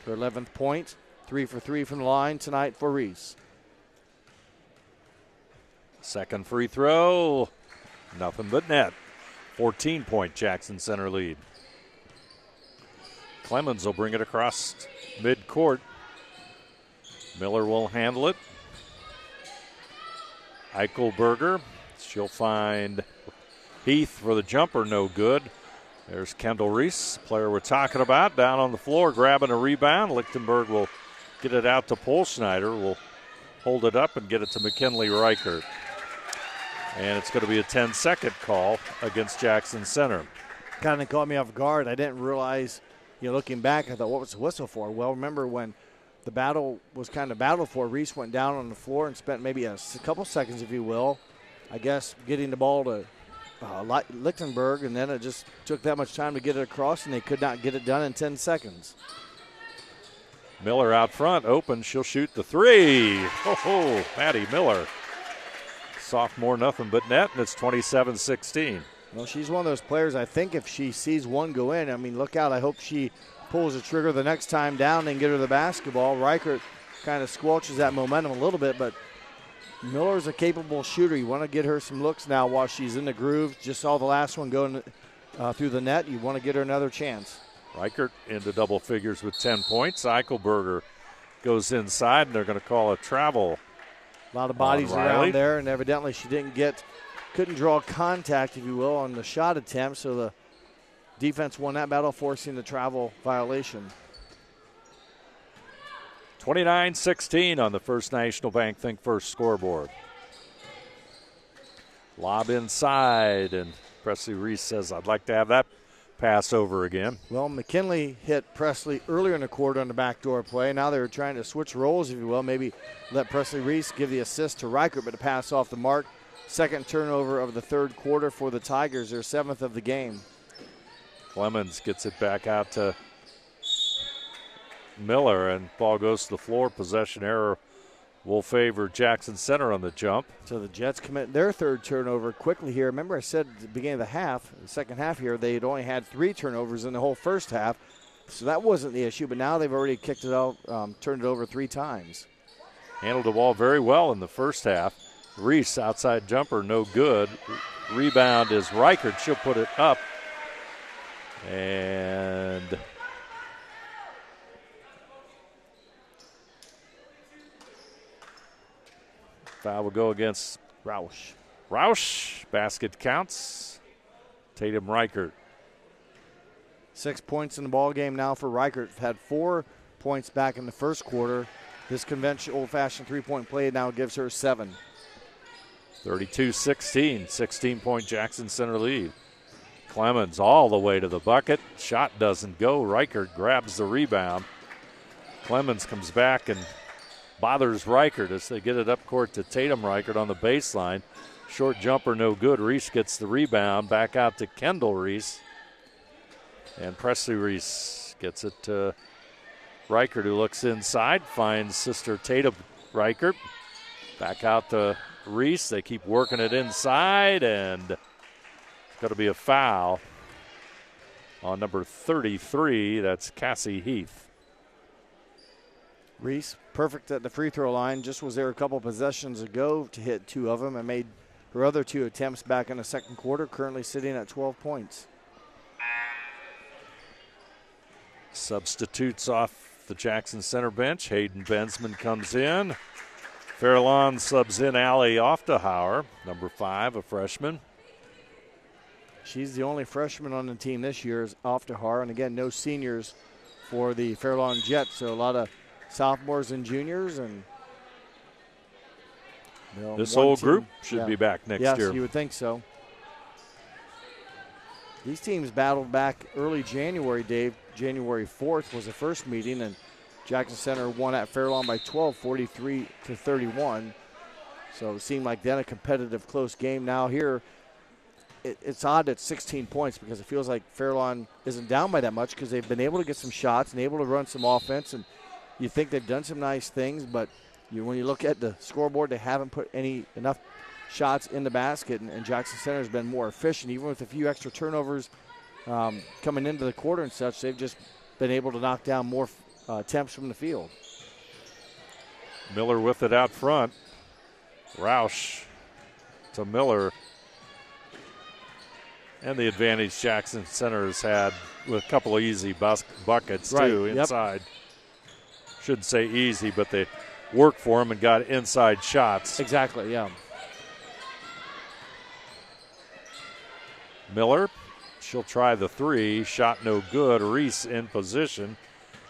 S2: Her 11th point, 3 for 3 from the line tonight for Reese.
S1: Second free throw, nothing but net. 14-point Jackson Center lead. Clemens will bring it across midcourt. Miller will handle it. Eichelberger, she'll find Heath for the jumper, no good. There's Kendall Reese, player we're talking about, down on the floor, grabbing a rebound. Lichtenberg will get it out to Polschneider, will hold it up and get it to McKinley Reichert. And it's going to be a 10-second call against Jackson Center.
S2: Kind of caught me off guard. I didn't realize, looking back, I thought, what was the whistle for? Well, remember when the battle was kind of battled for, Reese went down on the floor and spent maybe a couple seconds, if you will, I guess, getting the ball to Lichtenberg, and then it just took that much time to get it across, and they could not get it done in 10 seconds.
S1: Miller out front, open. She'll shoot the three. Oh, Maddie Miller. Sophomore, nothing but net, and it's 27-16.
S2: Well, she's one of those players, I think if she sees one go in, I mean, look out. I hope she pulls the trigger the next time down and get her the basketball. Reichert kind of squelches that momentum a little bit, but Miller's a capable shooter. You want to get her some looks now while she's in the groove. Just saw the last one going through the net. You want to get her another chance.
S1: Reichert into double figures with 10 points. Eichelberger goes inside, and they're going to call a travel.
S2: A lot of bodies around there, and evidently she couldn't draw contact, if you will, on the shot attempt, so the defense won that battle, forcing the travel violation.
S1: 29-16 on the First National Bank Think First scoreboard. Lob inside, and Presley Reese says, I'd like to have that pass over again.
S2: Well, McKinley hit Presley earlier in the quarter on the backdoor play. Now they're trying to switch roles, if you will, maybe let Presley Reese give the assist to Reichert, but a pass off the mark. Second turnover of the third quarter for the Tigers, their 7th of the game.
S1: Clemens gets it back out to Miller, and ball goes to the floor. Possession error will favor Jackson Center on the jump.
S2: So the Jets commit their third turnover quickly here. Remember, I said at the beginning of the second half here, they had only had 3 turnovers in the whole first half. So that wasn't the issue, but now they've already kicked it out, turned it over 3 times.
S1: Handled the ball very well in the first half. Reese, outside jumper, no good. Rebound is Reichert. She'll put it up. And foul will go against
S2: Roush.
S1: Roush. Basket counts. Tatum Reichert.
S2: 6 points in the ball game now for Reichert. Had 4 points back in the first quarter. This conventional old-fashioned three-point play now gives her 7.
S1: 32-16, 16-point Jackson Center lead. Clemens all the way to the bucket. Shot doesn't go. Reichert grabs the rebound. Clemens comes back and bothers Reichert as they get it up court to Tatum Reichert on the baseline. Short jumper, no good. Reese gets the rebound. Back out to Kendall Reese. And Presley Reese gets it to Reichert, who looks inside, finds sister Tatum Reichert. Back out to Reese. They keep working it inside, and it's going to be a foul on number 33. That's Cassie Heath.
S2: Reese, perfect at the free throw line. Just was there a couple possessions ago to hit 2 of them and made her other 2 attempts back in the second quarter, currently sitting at 12 points.
S1: Substitutes off the Jackson Center bench. Hayden Bensman comes in. Fairlawn subs in Allie Oftahauer, number 5, a freshman.
S2: She's the only freshman on the team this year is Oftahauer. And again, no seniors for the Fairlawn Jets. So a lot of sophomores and juniors. And
S1: this whole group should be back next year.
S2: Yes, you would think so. These teams battled back early January, Dave. January 4th was the first meeting, and Jackson Center won at Fairlawn by 12, 43-31. So it seemed like then a competitive, close game. Now here, it's odd at 16 points because it feels like Fairlawn isn't down by that much because they've been able to get some shots and able to run some offense, and you think they've done some nice things, but when you look at the scoreboard, they haven't put enough shots in the basket, and Jackson Center has been more efficient. Even with a few extra turnovers coming into the quarter and such, they've just been able to knock down more attempts from the field.
S1: Miller with it out front. Roush to Miller. And the advantage Jackson Center has had with a couple of easy buckets, too, inside. Shouldn't say easy, but they worked for him and got inside shots.
S2: Exactly, yeah.
S1: Miller, she'll try the three. Shot no good. Reese in position.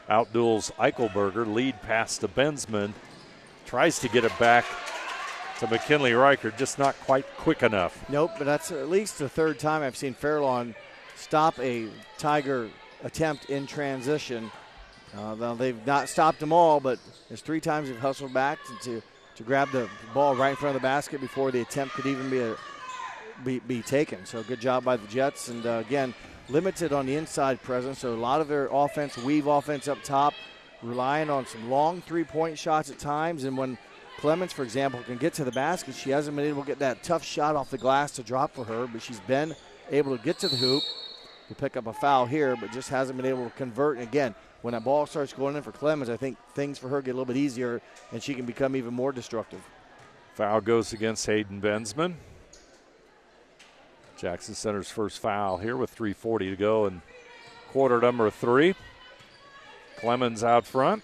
S1: Outduels Eichelberger. Lead pass to Bensman. Tries to get it back to McKinley Reichert, just not quite quick enough.
S2: Nope, but that's at least the third time I've seen Fairlawn stop a Tiger attempt in transition. They've not stopped them all, but there's 3 times they've hustled back to grab the ball right in front of the basket before the attempt could even be taken. So good job by the Jets, and again, limited on the inside presence, so a lot of their offense, weave offense up top, relying on some long three-point shots at times, and when Clemens, for example, can get to the basket, she hasn't been able to get that tough shot off the glass to drop for her, but she's been able to get to the hoop to pick up a foul here, but just hasn't been able to convert. And again, when that ball starts going in for Clemens, I think things for her get a little bit easier, and she can become even more destructive.
S1: Foul goes against Hayden Bensman. Jackson Center's first foul here with 3:40 to go in quarter number 3. Clemens out front.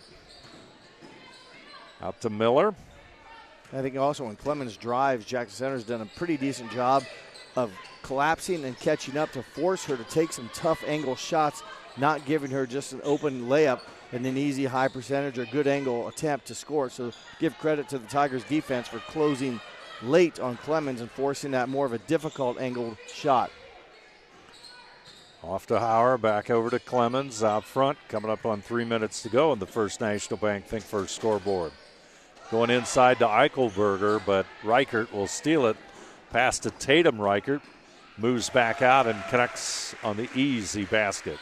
S1: Out to Miller.
S2: I think also when Clemens drives, Jackson Center's done a pretty decent job of collapsing and catching up to force her to take some tough angle shots, not giving her just an open layup and an easy high percentage or good angle attempt to score. So give credit to the Tigers defense for closing late on Clemens and forcing that more of a difficult angled shot.
S1: Off to Hauer, back over to Clemens out front, coming up on 3 minutes to go in the First National Bank Think First scoreboard. Going inside to Eichelberger, but Reichert will steal it. Pass to Tatum Reichert. Moves back out and connects on the easy basket.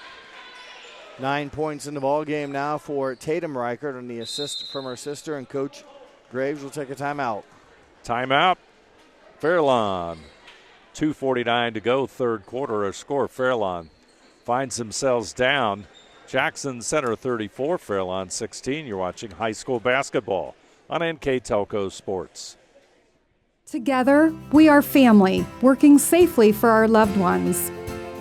S2: 9 points in the ball game now for Tatum Reichert on the assist from her sister, and Coach Graves will take a timeout.
S1: Timeout. Fairlawn. 2:49 to go, third quarter. A score. Fairlawn finds themselves down. Jackson Center 34, Fairlawn 16. You're watching high school basketball on NKTelco Sports.
S5: Together, we are family, working safely for our loved ones.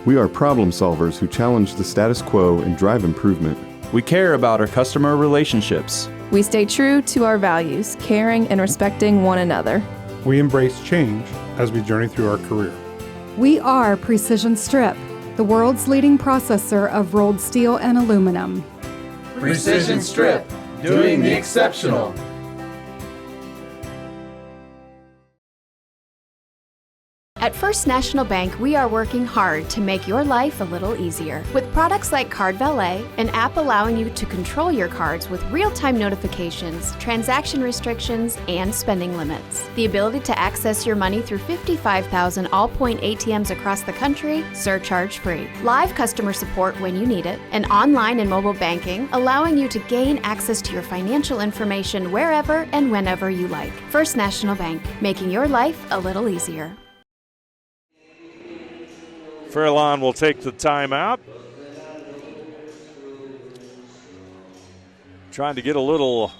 S6: We are problem solvers who challenge the status quo and drive improvement.
S7: We care about our customer relationships.
S8: We stay true to our values, caring and respecting one another.
S9: We embrace change as we journey through our career.
S5: We are Precision Strip, the world's leading processor of rolled steel and aluminum.
S10: Precision Strip, doing the exceptional.
S11: At First National Bank, we are working hard to make your life a little easier. With products like Card Valet, an app allowing you to control your cards with real-time notifications, transaction restrictions, and spending limits. The ability to access your money through 55,000 all-point ATMs across the country, surcharge-free. Live customer support when you need it, and online and mobile banking, allowing you to gain access to your financial information wherever and whenever you like. First National Bank, making your life a little easier.
S1: Fairlawn will take the timeout. Trying to get a little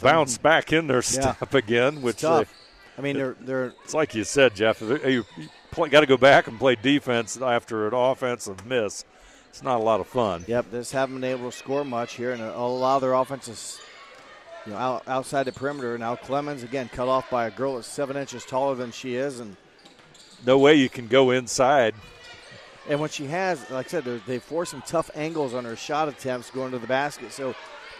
S1: bounce back in their step again, which
S2: I mean, they're.
S1: It's like you said, Jeff. You got to go back and play defense after an offensive miss. It's not a lot of fun.
S2: Yep, they just haven't been able to score much here, and a lot of their offenses, outside the perimeter. Now Clemens again cut off by a girl that's 7 inches taller than she is, and.
S1: No way you can go inside.
S2: And when she has, like I said, they force some tough angles on her shot attempts going to the basket. So,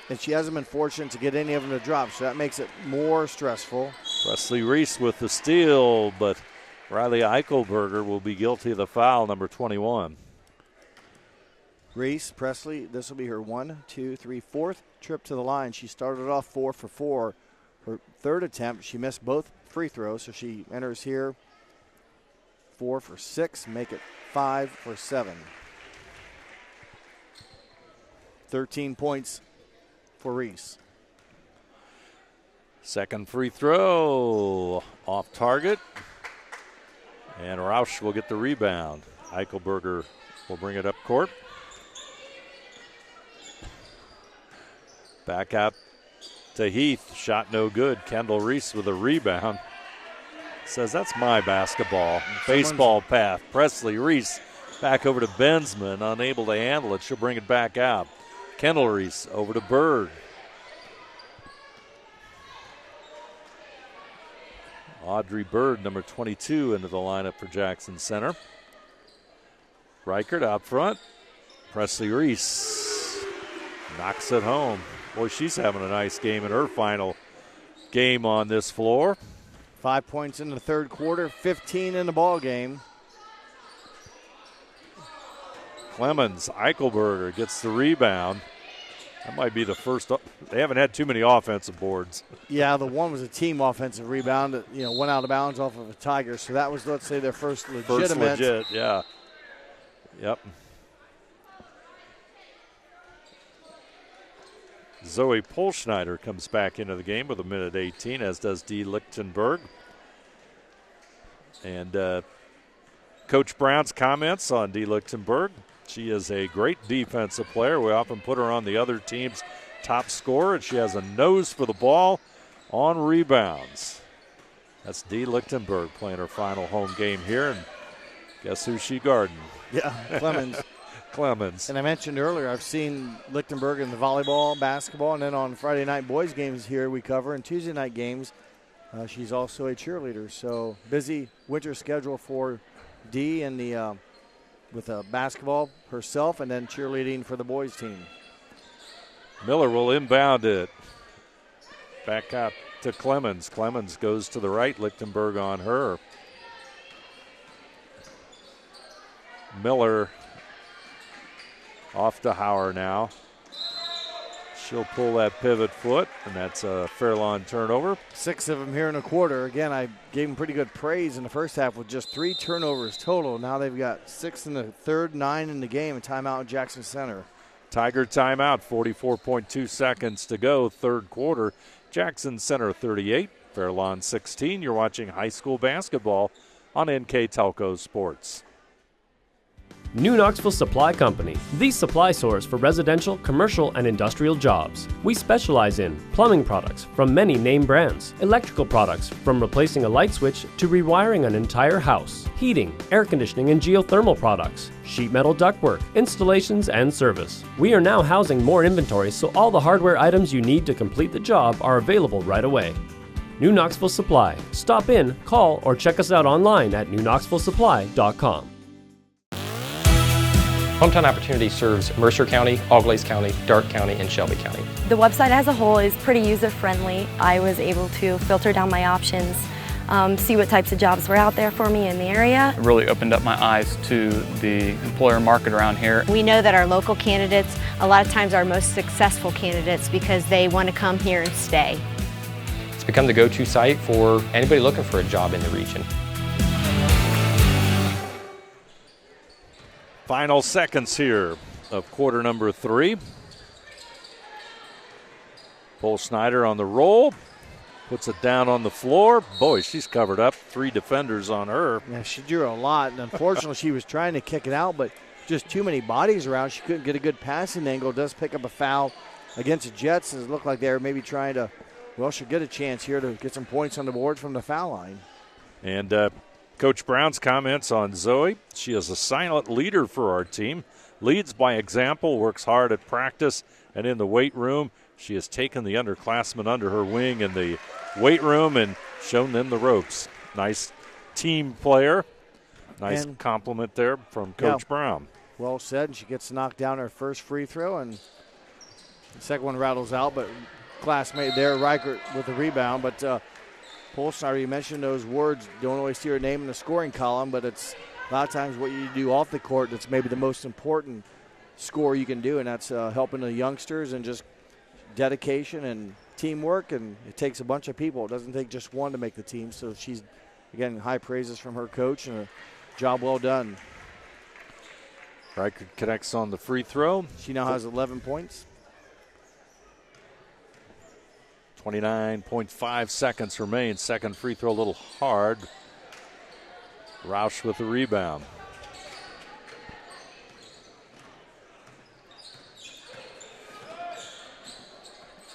S2: and she hasn't been fortunate to get any of them to drop. So that makes it more stressful.
S1: Presley Reese with the steal, but Riley Eichelberger will be guilty of the foul, number 21.
S2: Reese Presley, this will be her 4th trip to the line. She started off 4 for 4. Her third attempt, she missed both free throws, so she enters here 4 for 6, make it 5 for 7. 13 points for Reese.
S1: Second free throw off target. And Roush will get the rebound. Eichelberger will bring it up court. Back out to Heath. Shot no good. Kendall Reese with a rebound. Says that's my basketball. Baseball path. Presley Reese back over to Bensman. Unable to handle it. She'll bring it back out. Kendall Reese over to Bird. Audrey Bird, number 22, into the lineup for Jackson Center. Reichert out front. Presley Reese knocks it home. Boy, she's having a nice game in her final game on this floor.
S2: 5 points in the third quarter, 15 in the ball game.
S1: Clemens, Eichelberger gets the rebound. That might be the first. They haven't had too many offensive boards.
S2: Yeah, the one was a team offensive rebound that, went out of bounds off of a Tiger. So that was, let's say, their first legitimate.
S1: First legit, yeah. Yep. Zoe Polschneider comes back into the game with a minute 18, as does Dee Lichtenberg. And Coach Brown's comments on Dee Lichtenberg. She is a great defensive player. We often put her on the other team's top scorer, and she has a nose for the ball on rebounds. That's Dee Lichtenberg playing her final home game here, and guess who she guarding?
S2: Yeah, Clemens.
S1: Clemens.
S2: And I mentioned earlier, I've seen Lichtenberg in the volleyball, basketball, and then on Friday night boys games here we cover, and Tuesday night games, she's also a cheerleader. So busy winter schedule for Dee and the with basketball herself and then cheerleading for the boys team.
S1: Miller will inbound it. Back out to Clemens. Clemens goes to the right. Lichtenberg on her. Miller off to Hauer now. She'll pull that pivot foot, and that's a Fairlawn turnover.
S2: 6 of them here in a quarter. Again, I gave them pretty good praise in the first half with just 3 turnovers total. Now they've got 6 in the third, 9 in the game, and timeout at Jackson Center.
S1: Tiger timeout, 44.2 seconds to go, third quarter. Jackson Center 38, Fairlawn 16. You're watching high school basketball on NKTelco Sports.
S12: New Knoxville Supply Company, the supply source for residential, commercial, and industrial jobs. We specialize in plumbing products from many name brands, electrical products from replacing a light switch to rewiring an entire house, heating, air conditioning, and geothermal products, sheet metal ductwork, installations, and service. We are now housing more inventory, so all the hardware items you need to complete the job are available right away. New Knoxville Supply. Stop in, call, or check us out online at newknoxvillesupply.com.
S14: Hometown Opportunity serves Mercer County, Auglaize County, Darke County, and Shelby County.
S13: The website as a whole is pretty user-friendly. I was able to filter down my options, see what types of jobs were out there for me in the area.
S17: It really opened up my eyes to the employer market around here.
S13: We know that our local candidates, a lot of times are most successful candidates because they want to come here and stay.
S14: It's become the go-to site for anybody looking for a job in the region.
S1: Final seconds here of quarter number 3. Polschneider on the roll. Puts it down on the floor. Boy, she's covered up. 3 defenders on her.
S2: Yeah, she drew a lot, and unfortunately she was trying to kick it out, but just too many bodies around. She couldn't get a good passing angle. Does pick up a foul against the Jets. It looked like they were maybe trying to, she'll get a chance here to get some points on the board from the foul line.
S1: And Coach Brown's comments on Zoe. She is a silent leader for our team. Leads by example, works hard at practice and in the weight room. She has taken the underclassmen under her wing in the weight room and shown them the ropes. Nice team player. Nice compliment there from Coach Brown.
S2: Well said. And she gets to knock down her first free throw, and the second one rattles out, but classmate there, Reichert, with the rebound. But Polson, I already mentioned those words. Don't always see her name in the scoring column, but it's a lot of times what you do off the court that's maybe the most important score you can do, and that's helping the youngsters and just dedication and teamwork, and it takes a bunch of people. It doesn't take just one to make the team, so she's, again, high praises from her coach and a job well done.
S1: Reichert connects on the free throw.
S2: She now has 11 points.
S1: 29.5 seconds remain. Second free throw a little hard. Roush with the rebound.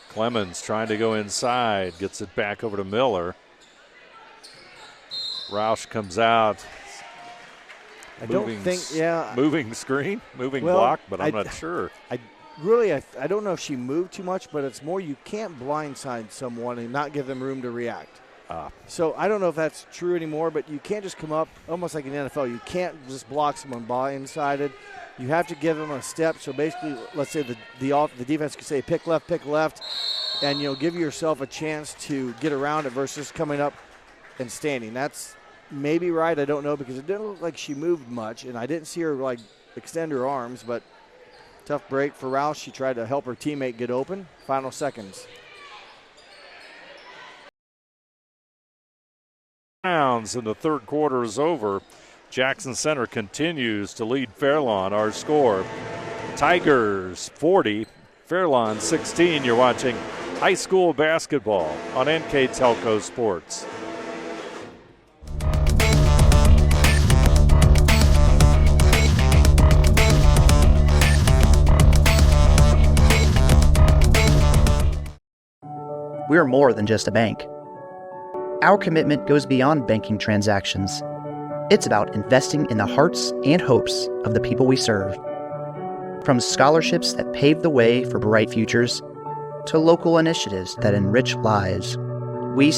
S1: Clemens trying to go inside. Gets it back over to Miller. Roush comes out. Moving screen, moving block, but I'm not sure.
S2: I don't know if she moved too much, but it's more you can't blindside someone and not give them room to react. So I don't know if that's true anymore, but you can't just come up, almost like in the NFL, you can't just block someone blindsided. You have to give them a step. So basically, let's say the defense could say pick left, and give yourself a chance to get around it versus coming up and standing. That's maybe right. I don't know, because it didn't look like she moved much, and I didn't see her extend her arms. But tough break for Roush. She tried to help her teammate get open. Final seconds.
S1: Rounds and the third quarter is over. Jackson Center continues to lead Fairlawn. Our score: Tigers 40, Fairlawn 16. You're watching high school basketball on NKTelco Sports.
S3: We're more than just a bank. Our commitment goes beyond banking transactions. It's about investing in the hearts and hopes of the people we serve. From scholarships that pave the way for bright futures to local initiatives that enrich lives, we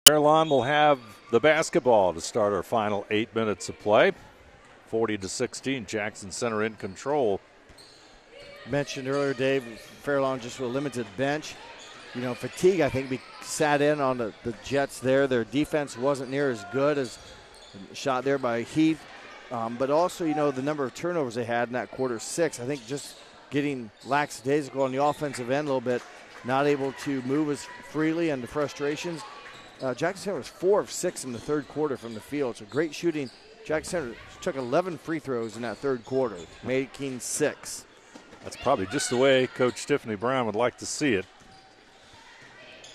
S1: Fairlawn will have the basketball to start our final 8 minutes of play. 40-16, Jackson Center in control.
S2: Mentioned earlier, Dave, Fairlawn just with a limited bench. Fatigue, I think, sat in on the Jets there. Their defense wasn't near as good as shot there by Heath. But also, the number of turnovers they had in that quarter 6, I think just getting lackadaisical on the offensive end a little bit, not able to move as freely, and the frustrations. Jackson Center was 4 of 6 in the third quarter from the field. So great shooting. Jackson Center took 11 free throws in that third quarter, making 6.
S1: That's probably just the way Coach Tiffany Brown would like to see it.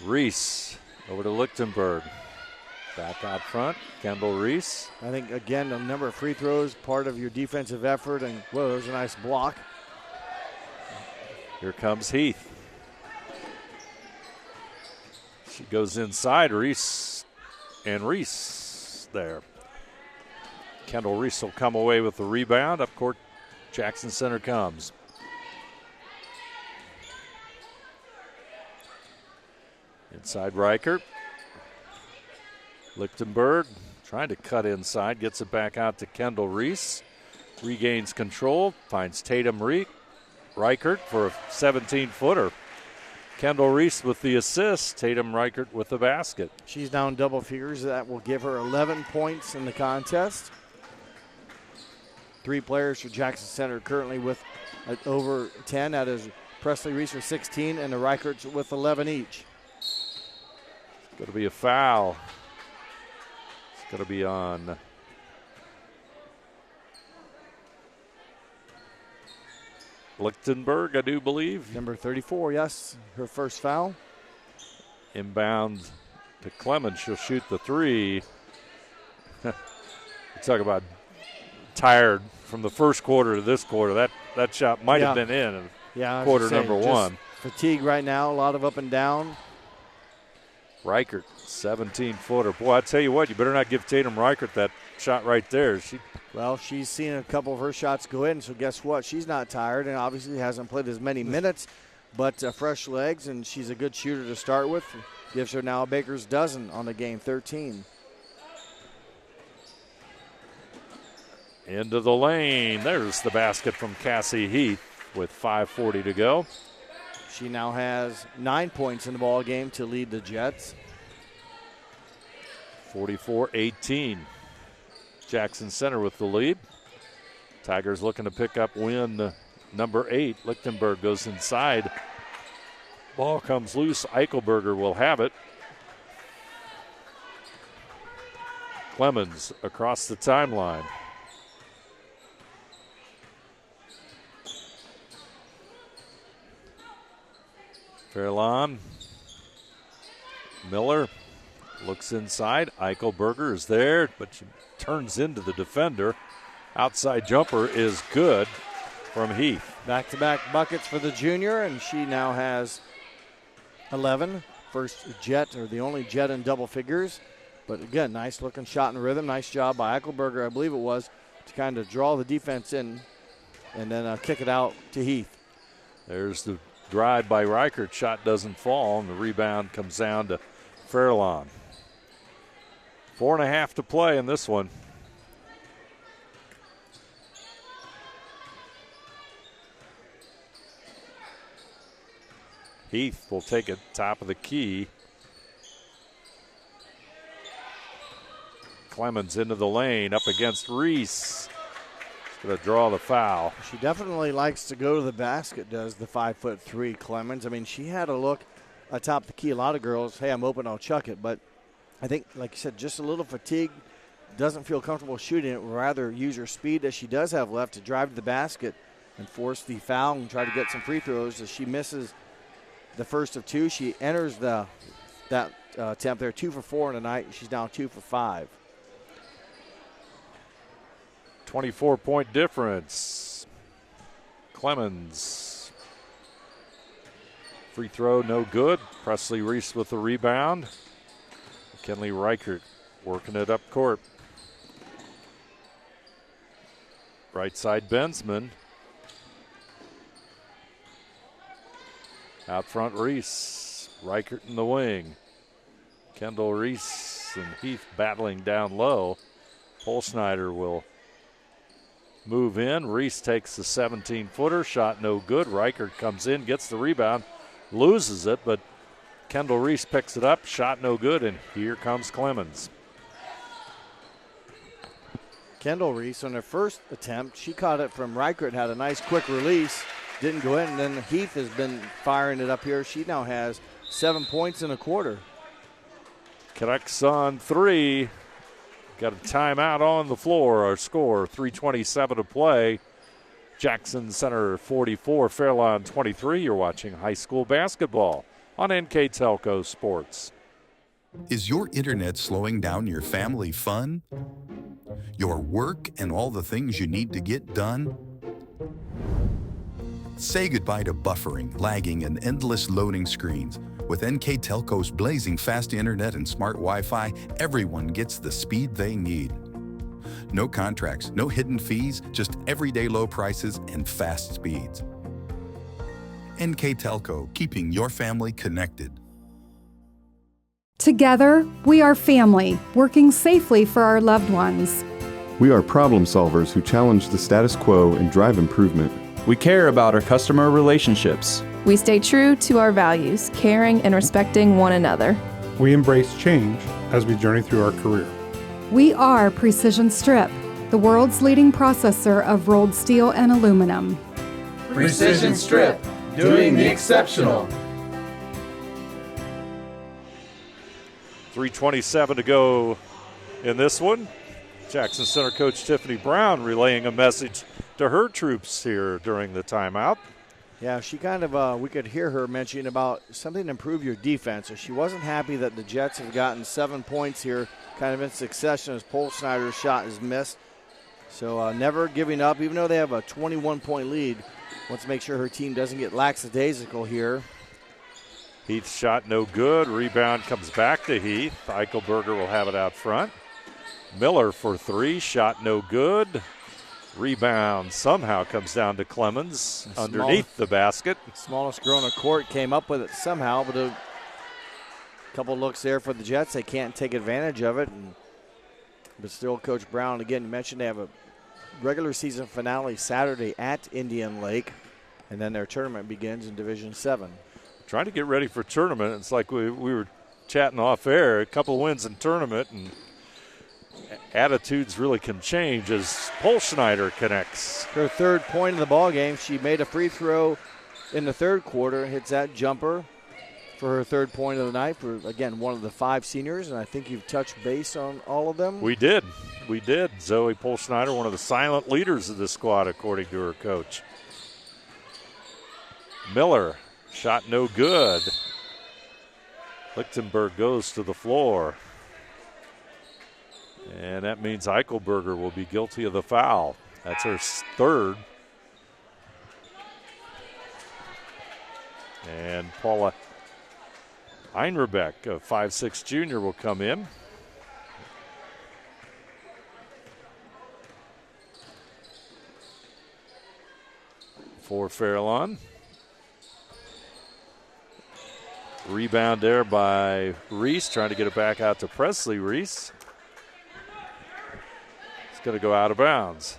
S1: Reese over to Lichtenberg. Back out front, Kendall Reese.
S2: I think, again, a number of free throws, part of your defensive effort, and, whoa, there's a nice block.
S1: Here comes Heath. She goes inside, Reese, and Reese there. Kendall Reese will come away with the rebound. Up court, Jackson Center comes. Inside Reichert. Lichtenberg trying to cut inside, gets it back out to Kendall Reese. Regains control, finds Tatum Reichert for a 17-footer. Kendall Reese with the assist, Tatum Reichert with the basket.
S2: She's down double figures. That will give her 11 points in the contest. 3 players for Jackson Center currently with over 10. That is Presley Reese with 16 and the Reicherts with 11 each.
S1: It's going to be a foul. It's going to be on Lichtenberg, I do believe.
S2: Number 34, yes. Her first foul.
S1: Inbound to Clemens. She'll shoot the 3. Talk about tired from the first quarter to this quarter. That shot might have been in quarter number 1.
S2: Fatigue right now, a lot of up and down.
S1: Reichert, 17-footer. Boy, I tell you what, you better not give Tatum Reichert that shot right there.
S2: She's seen a couple of her shots go in, so guess what? She's not tired and obviously hasn't played as many minutes, but fresh legs, and she's a good shooter to start with. Gives her now a baker's dozen on the game, 13.
S1: Into the lane. There's the basket from Cassie Heath with 5:40 to go.
S2: She now has 9 points in the ball game to lead the Jets.
S1: 44-18. Jackson Center with the lead. Tigers looking to pick up win number 8. Lichtenberg goes inside. Ball comes loose. Eichelberger will have it. Clemens across the timeline. Fairlawn. Miller looks inside. Eichelberger is there, but she turns into the defender. Outside jumper is good from Heath.
S2: Back-to-back buckets for the junior, and she now has 11. First Jet, or the only Jet in double figures. But again, nice looking shot in rhythm. Nice job by Eichelberger, I believe it was, to kind of draw the defense in and then kick it out to Heath.
S1: There's the drive by Reichert. Shot doesn't fall, and the rebound comes down to Fairlawn. 4.5 to play in this one. Heath will take it top of the key. Clemens into the lane, up against Reese. She's going to draw the foul.
S2: She definitely likes to go to the basket, does the 5'3" Clemens. I mean, she had a look atop the key. A lot of girls, hey, I'm open, I'll chuck it. But I think, like you said, just a little fatigue. Doesn't feel comfortable shooting it. Rather use her speed that she does have left to drive to the basket and force the foul and try to get some free throws. As she misses the first of two, she enters that attempt there, 2 for 4 tonight. She's now 2 for 5.
S1: 24-point difference. Clemens. Free throw, no good. Presley Reese with the rebound. McKinley Reichert working it up court. Right side, Bensman. Out front, Reese. Reichert in the wing. Kendall Reese and Heath battling down low. Polschneider will move in. Reese takes the 17-footer. Shot no good. Reichert comes in, gets the rebound, loses it, but Kendall Reese picks it up. Shot no good, and here comes Clemens.
S2: Kendall Reese, on her first attempt, she caught it from Reichert, had a nice quick release, didn't go in, and then Heath has been firing it up here. She now has 7 points in a quarter.
S1: Connects on 3. Got a timeout on the floor. Our score, 3:27 to play. Jackson Center 44, Fairlawn 23. You're watching high school basketball on NKTelco Sports.
S4: Is your internet slowing down your family fun? Your work and all the things you need to get done? Say goodbye to buffering, lagging, and endless loading screens. With NKTelco's blazing fast internet and smart Wi-Fi, everyone gets the speed they need. No contracts, no hidden fees, just everyday low prices and fast speeds. NKTelco, keeping your family connected.
S5: Together, we are family, working safely for our loved ones.
S6: We are problem solvers who challenge the status quo and drive improvement.
S7: We care about our customer relationships.
S8: We stay true to our values, caring and respecting one another.
S9: We embrace change as we journey through our career.
S5: We are Precision Strip, the world's leading processor of rolled steel and aluminum.
S10: Precision Strip, doing the exceptional.
S1: 3:27 to go in this one. Jackson Center coach Tiffany Brown relaying a message to her troops here during the timeout.
S2: Yeah, she kind of, we could hear her mentioning about something to improve your defense. So she wasn't happy that the Jets have gotten 7 points here kind of in succession as Polschneider's shot is missed. So never giving up, even though they have a 21-point lead. Wants to make sure her team doesn't get lackadaisical here.
S1: Heath's shot no good. Rebound comes back to Heath. Eichelberger will have it out front. Miller for 3, shot no good. Rebound somehow comes down to Clemens underneath the basket.
S2: Smallest girl on the court came up with it somehow, but a couple looks there for the Jets. They can't take advantage of it. But still, Coach Brown, again, you mentioned they have a regular season finale Saturday at Indian Lake, and then their tournament begins in Division 7.
S1: Trying to get ready for tournament. It's like we were chatting off air, a couple wins in tournament, and attitudes really can change as Polschneider connects.
S2: Her third point of the ball game. She made a free throw in the third quarter, hits that jumper for her third point of the night for, again, one of the 5 seniors, and I think you've touched base on all of them.
S1: We did. Zoe Polschneider, one of the silent leaders of this squad, according to her coach. Miller, shot no good. Lichtenberg goes to the floor. And that means Eichelberger will be guilty of the foul. That's her third. And Paula Einrebeck, a 5'6" junior, will come in. For Fairlawn. Rebound there by Reese, trying to get it back out to Presley Reese. It's going to go out of bounds.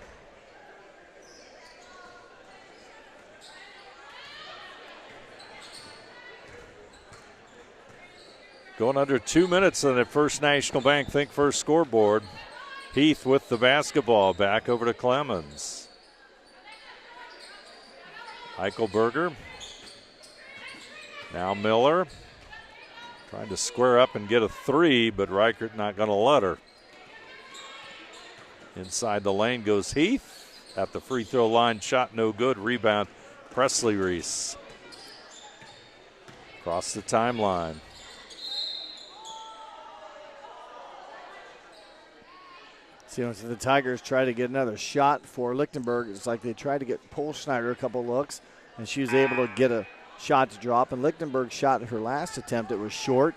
S1: Going under 2 minutes on the First National Bank Think First scoreboard. Heath with the basketball, back over to Clemens. Eichelberger. Now Miller. Trying to square up and get a 3, but Reichert not going to let her. Inside the lane goes Heath. At the free throw line, shot no good. Rebound, Presley Reese. Across the timeline.
S2: So the Tigers try to get another shot for Lichtenberg. It's like they tried to get Polschneider a couple looks, and she was able to get a shot to drop. And Lichtenberg shot her last attempt. It was short.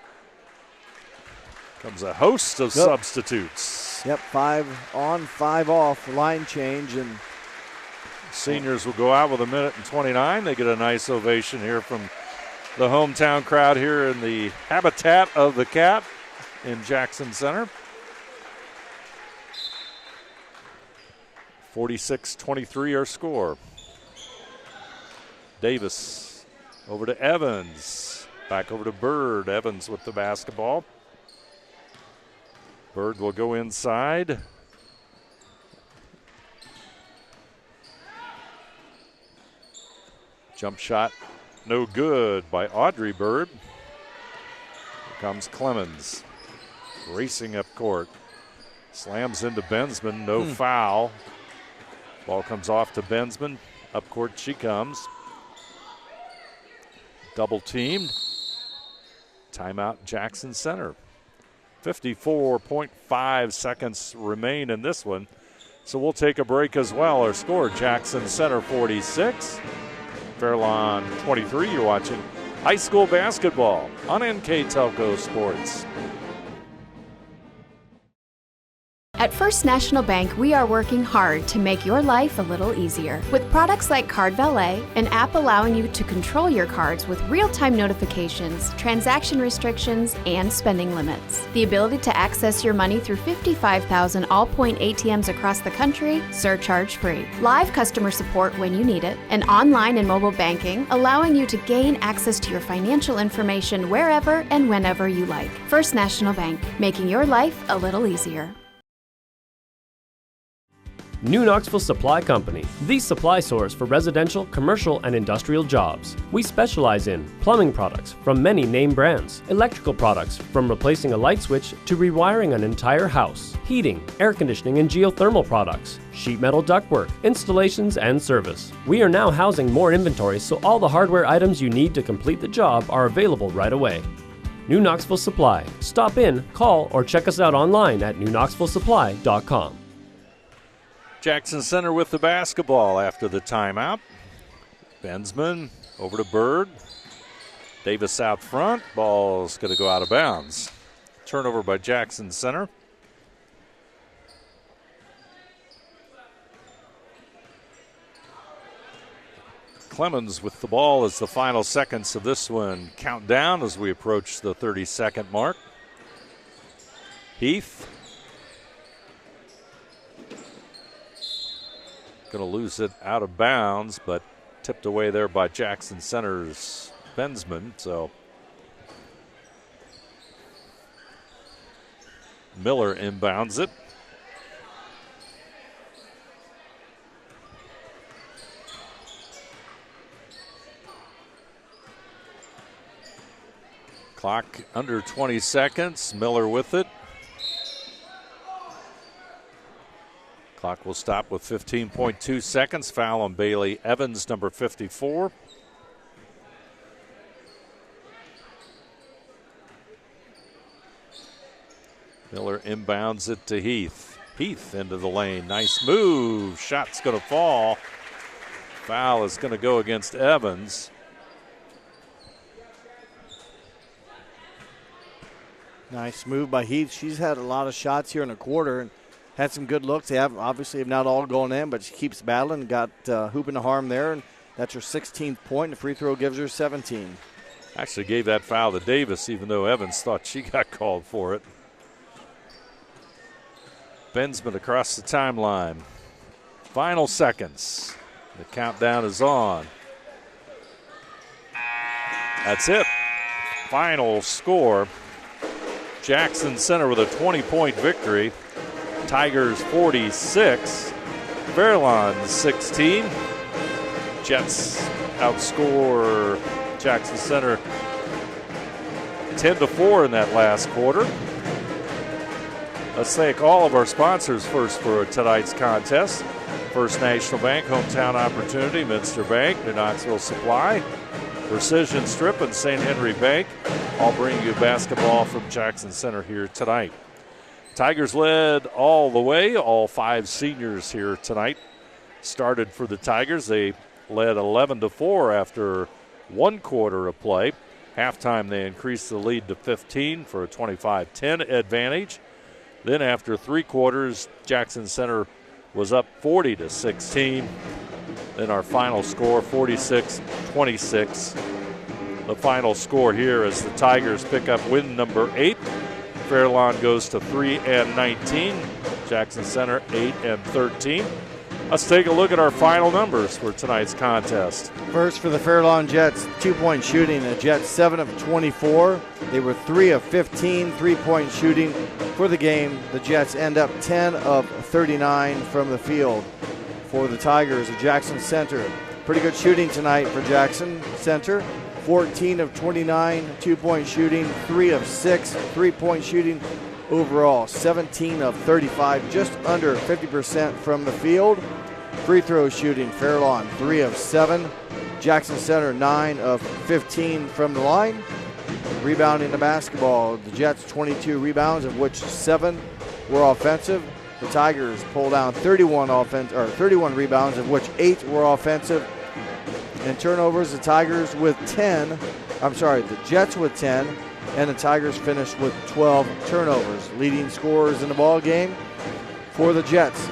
S1: Comes a host of substitutes.
S2: Yep, 5 on, 5 off, line change. And
S1: seniors will go out with 1:29. They get a nice ovation here from the hometown crowd here in the habitat of the Cat in Jackson Center. 46-23 our score. Davis over to Evans. Back over to Bird. Evans with the basketball. Bird will go inside. Jump shot no good by Audrey Bird. Here comes Clemens. Racing up court. Slams into Bensman. No foul. Ball comes off to Bensman. Up court she comes. Double teamed. Timeout Jackson Center. 54.5 seconds remain in this one. So we'll take a break as well. Our score, Jackson Center 46. Fairlawn 23. You're watching high school basketball on NKTelco Sports.
S11: At First National Bank, we are working hard to make your life a little easier. With products like Card Valet, an app allowing you to control your cards with real-time notifications, transaction restrictions, and spending limits. The ability to access your money through 55,000 all-point ATMs across the country, surcharge-free. Live customer support when you need it. And online and mobile banking, allowing you to gain access to your financial information wherever and whenever you like. First National Bank, making your life a little easier.
S12: New Knoxville Supply Company, the supply source for residential, commercial, and industrial jobs. We specialize in plumbing products from many name brands, electrical products from replacing a light switch to rewiring an entire house, heating, air conditioning, and geothermal products, sheet metal ductwork, installations, and service. We are now housing more inventory, so all the hardware items you need to complete the job are available right away. New Knoxville Supply. Stop in, call, or check us out online at newknoxvillesupply.com.
S1: Jackson Center with the basketball after the timeout. Bensman over to Bird. Davis out front. Ball's going to go out of bounds. Turnover by Jackson Center. Clemens with the ball as the final seconds of this one count down as we approach the 30-second mark. Heath. Going to lose it out of bounds, but tipped away there by Jackson Center's Bensman. So Miller inbounds it. Clock under 20 seconds. Miller with it. Clock will stop with 15.2 seconds. Foul on Bailey Evans, number 54. Miller inbounds it to Heath. Heath into the lane. Nice move. Shot's going to fall. Foul is going to go against Evans.
S2: Nice move by Heath. She's had a lot of shots here in the quarter and had some good looks. They have not all gone in, but she keeps battling. Got hooping to harm there, and that's her 16th point. The free throw gives her 17.
S1: Actually gave that foul to Davis, even though Evans thought she got called for it. Bensman across the timeline. Final seconds. The countdown is on. That's it. Final score. Jackson Center with a 20-point victory. Tigers 46, Fairlawn 16. Jets outscore Jackson Center 10-4 in that last quarter. Let's thank all of our sponsors first for tonight's contest. First National Bank, Hometown Opportunity, Minster Bank, New Knoxville Supply, Precision Strip, and St. Henry Bank, all bringing you basketball from Jackson Center here tonight. Tigers led all the way. All 5 seniors here tonight started for the Tigers. They led 11-4 after 1 quarter of play. Halftime, they increased the lead to 15 for a 25-10 advantage. Then after 3 quarters, Jackson Center was up 40-16. Then our final score, 46-26. The final score here as the Tigers pick up win number 8. Fairlawn goes to 3-19. Jackson Center 8-13. Let's take a look at our final numbers for tonight's contest.
S2: First for the Fairlawn Jets, 2-point shooting. The Jets 7 of 24. They were 3 of 15 3-point shooting for the game. The Jets end up 10 of 39 from the field. For the Tigers, the Jackson Center, pretty good shooting tonight for Jackson Center. 14 of 29 2-point shooting, 3 of 6 3-point shooting. Overall, 17 of 35, just under 50% from the field. Free throw shooting, Fairlawn 3 of 7. Jackson Center 9 of 15 from the line. Rebounding the basketball, the Jets 22 rebounds, of which 7 were offensive. The Tigers pull down 31 rebounds, of which 8 were offensive. And turnovers, the Tigers with 10. The Jets with 10, and the Tigers finished with 12 turnovers. Leading scorers in the ball game for the Jets.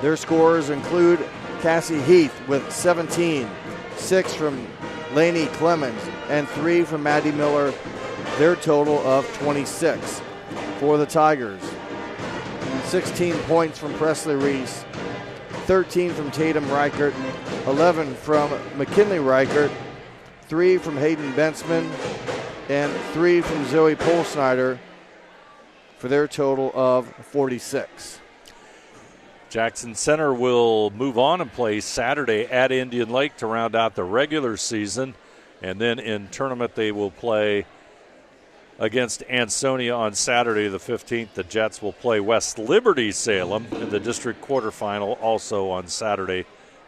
S2: Their scorers include Cassie Heath with 17, 6 from Lainey Clemens, and 3 from Maddie Miller. Their total of 26 for the Tigers. 16 points from Presley Reese, 13 from Tatum Reichert, 11 from McKinley Reichert, 3 from Hayden Bensman, and 3 from Zoe Polsnyder for their total of 46.
S1: Jackson Center will move on and play Saturday at Indian Lake to round out the regular season. And then in tournament they will play against Ansonia on Saturday the 15th. The Jets will play West Liberty Salem in the district quarterfinal also on Saturday,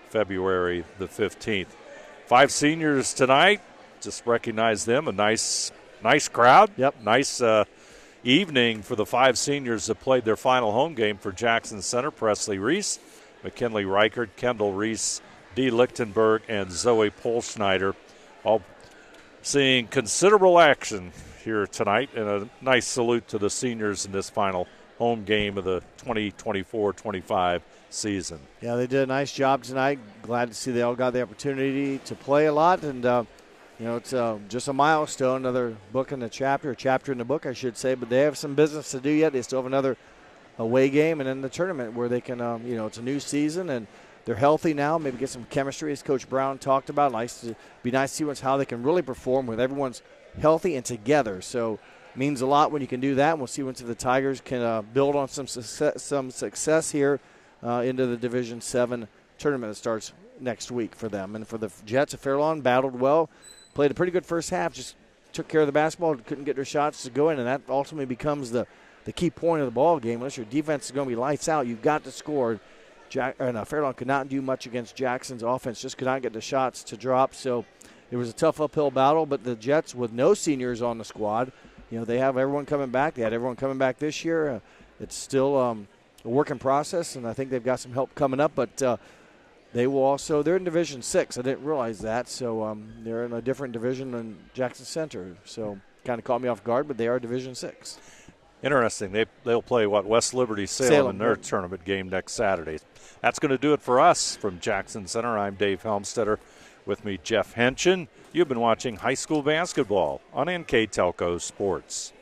S1: February the 15th. 5 seniors tonight. Just recognize them. A nice crowd.
S2: Yep.
S1: Nice evening for the 5 seniors that played their final home game for Jackson Center. Presley Reese, McKinley Reichert, Kendall Reese, Dee Lichtenberg, and Zoe Polsnyder. All seeing considerable action here tonight, and a nice salute to the seniors in this final home game of the 2024-25 season.
S2: Yeah, they did a nice job tonight. Glad to see they all got the opportunity to play a lot, and it's just a milestone, another book in the chapter in the book, I should say, but they have some business to do yet. They still have another away game, and then the tournament where they can, it's a new season and they're healthy now. Maybe get some chemistry, as Coach Brown talked about. Be nice to see how they can really perform with everyone's healthy and together. So it means a lot when you can do that. And we'll see once the Tigers can build on some success here into the Division 7 tournament that starts next week for them. And for the Jets of Fairlawn, battled well, played a pretty good first half, just took care of the basketball, couldn't get their shots to go in, and that ultimately becomes the key point of the ball game. Unless your defense is going to be lights out, you've got to score. Fairlawn could not do much against Jackson's offense, just could not get the shots to drop. So it was a tough uphill battle, but the Jets, with no seniors on the squad, they have everyone coming back. They had everyone coming back this year. It's still a working process, and I think they've got some help coming up, but they're in Division 6. I didn't realize that, so they're in a different division than Jackson Center. So kind of caught me off guard, but they are Division 6.
S1: Interesting. They'll play West Liberty Salem in their tournament game next Saturday. That's going to do it for us from Jackson Center. I'm Dave Helmstetter. With me, Jeff Henchen. You've been watching high school basketball on NKTelco Sports.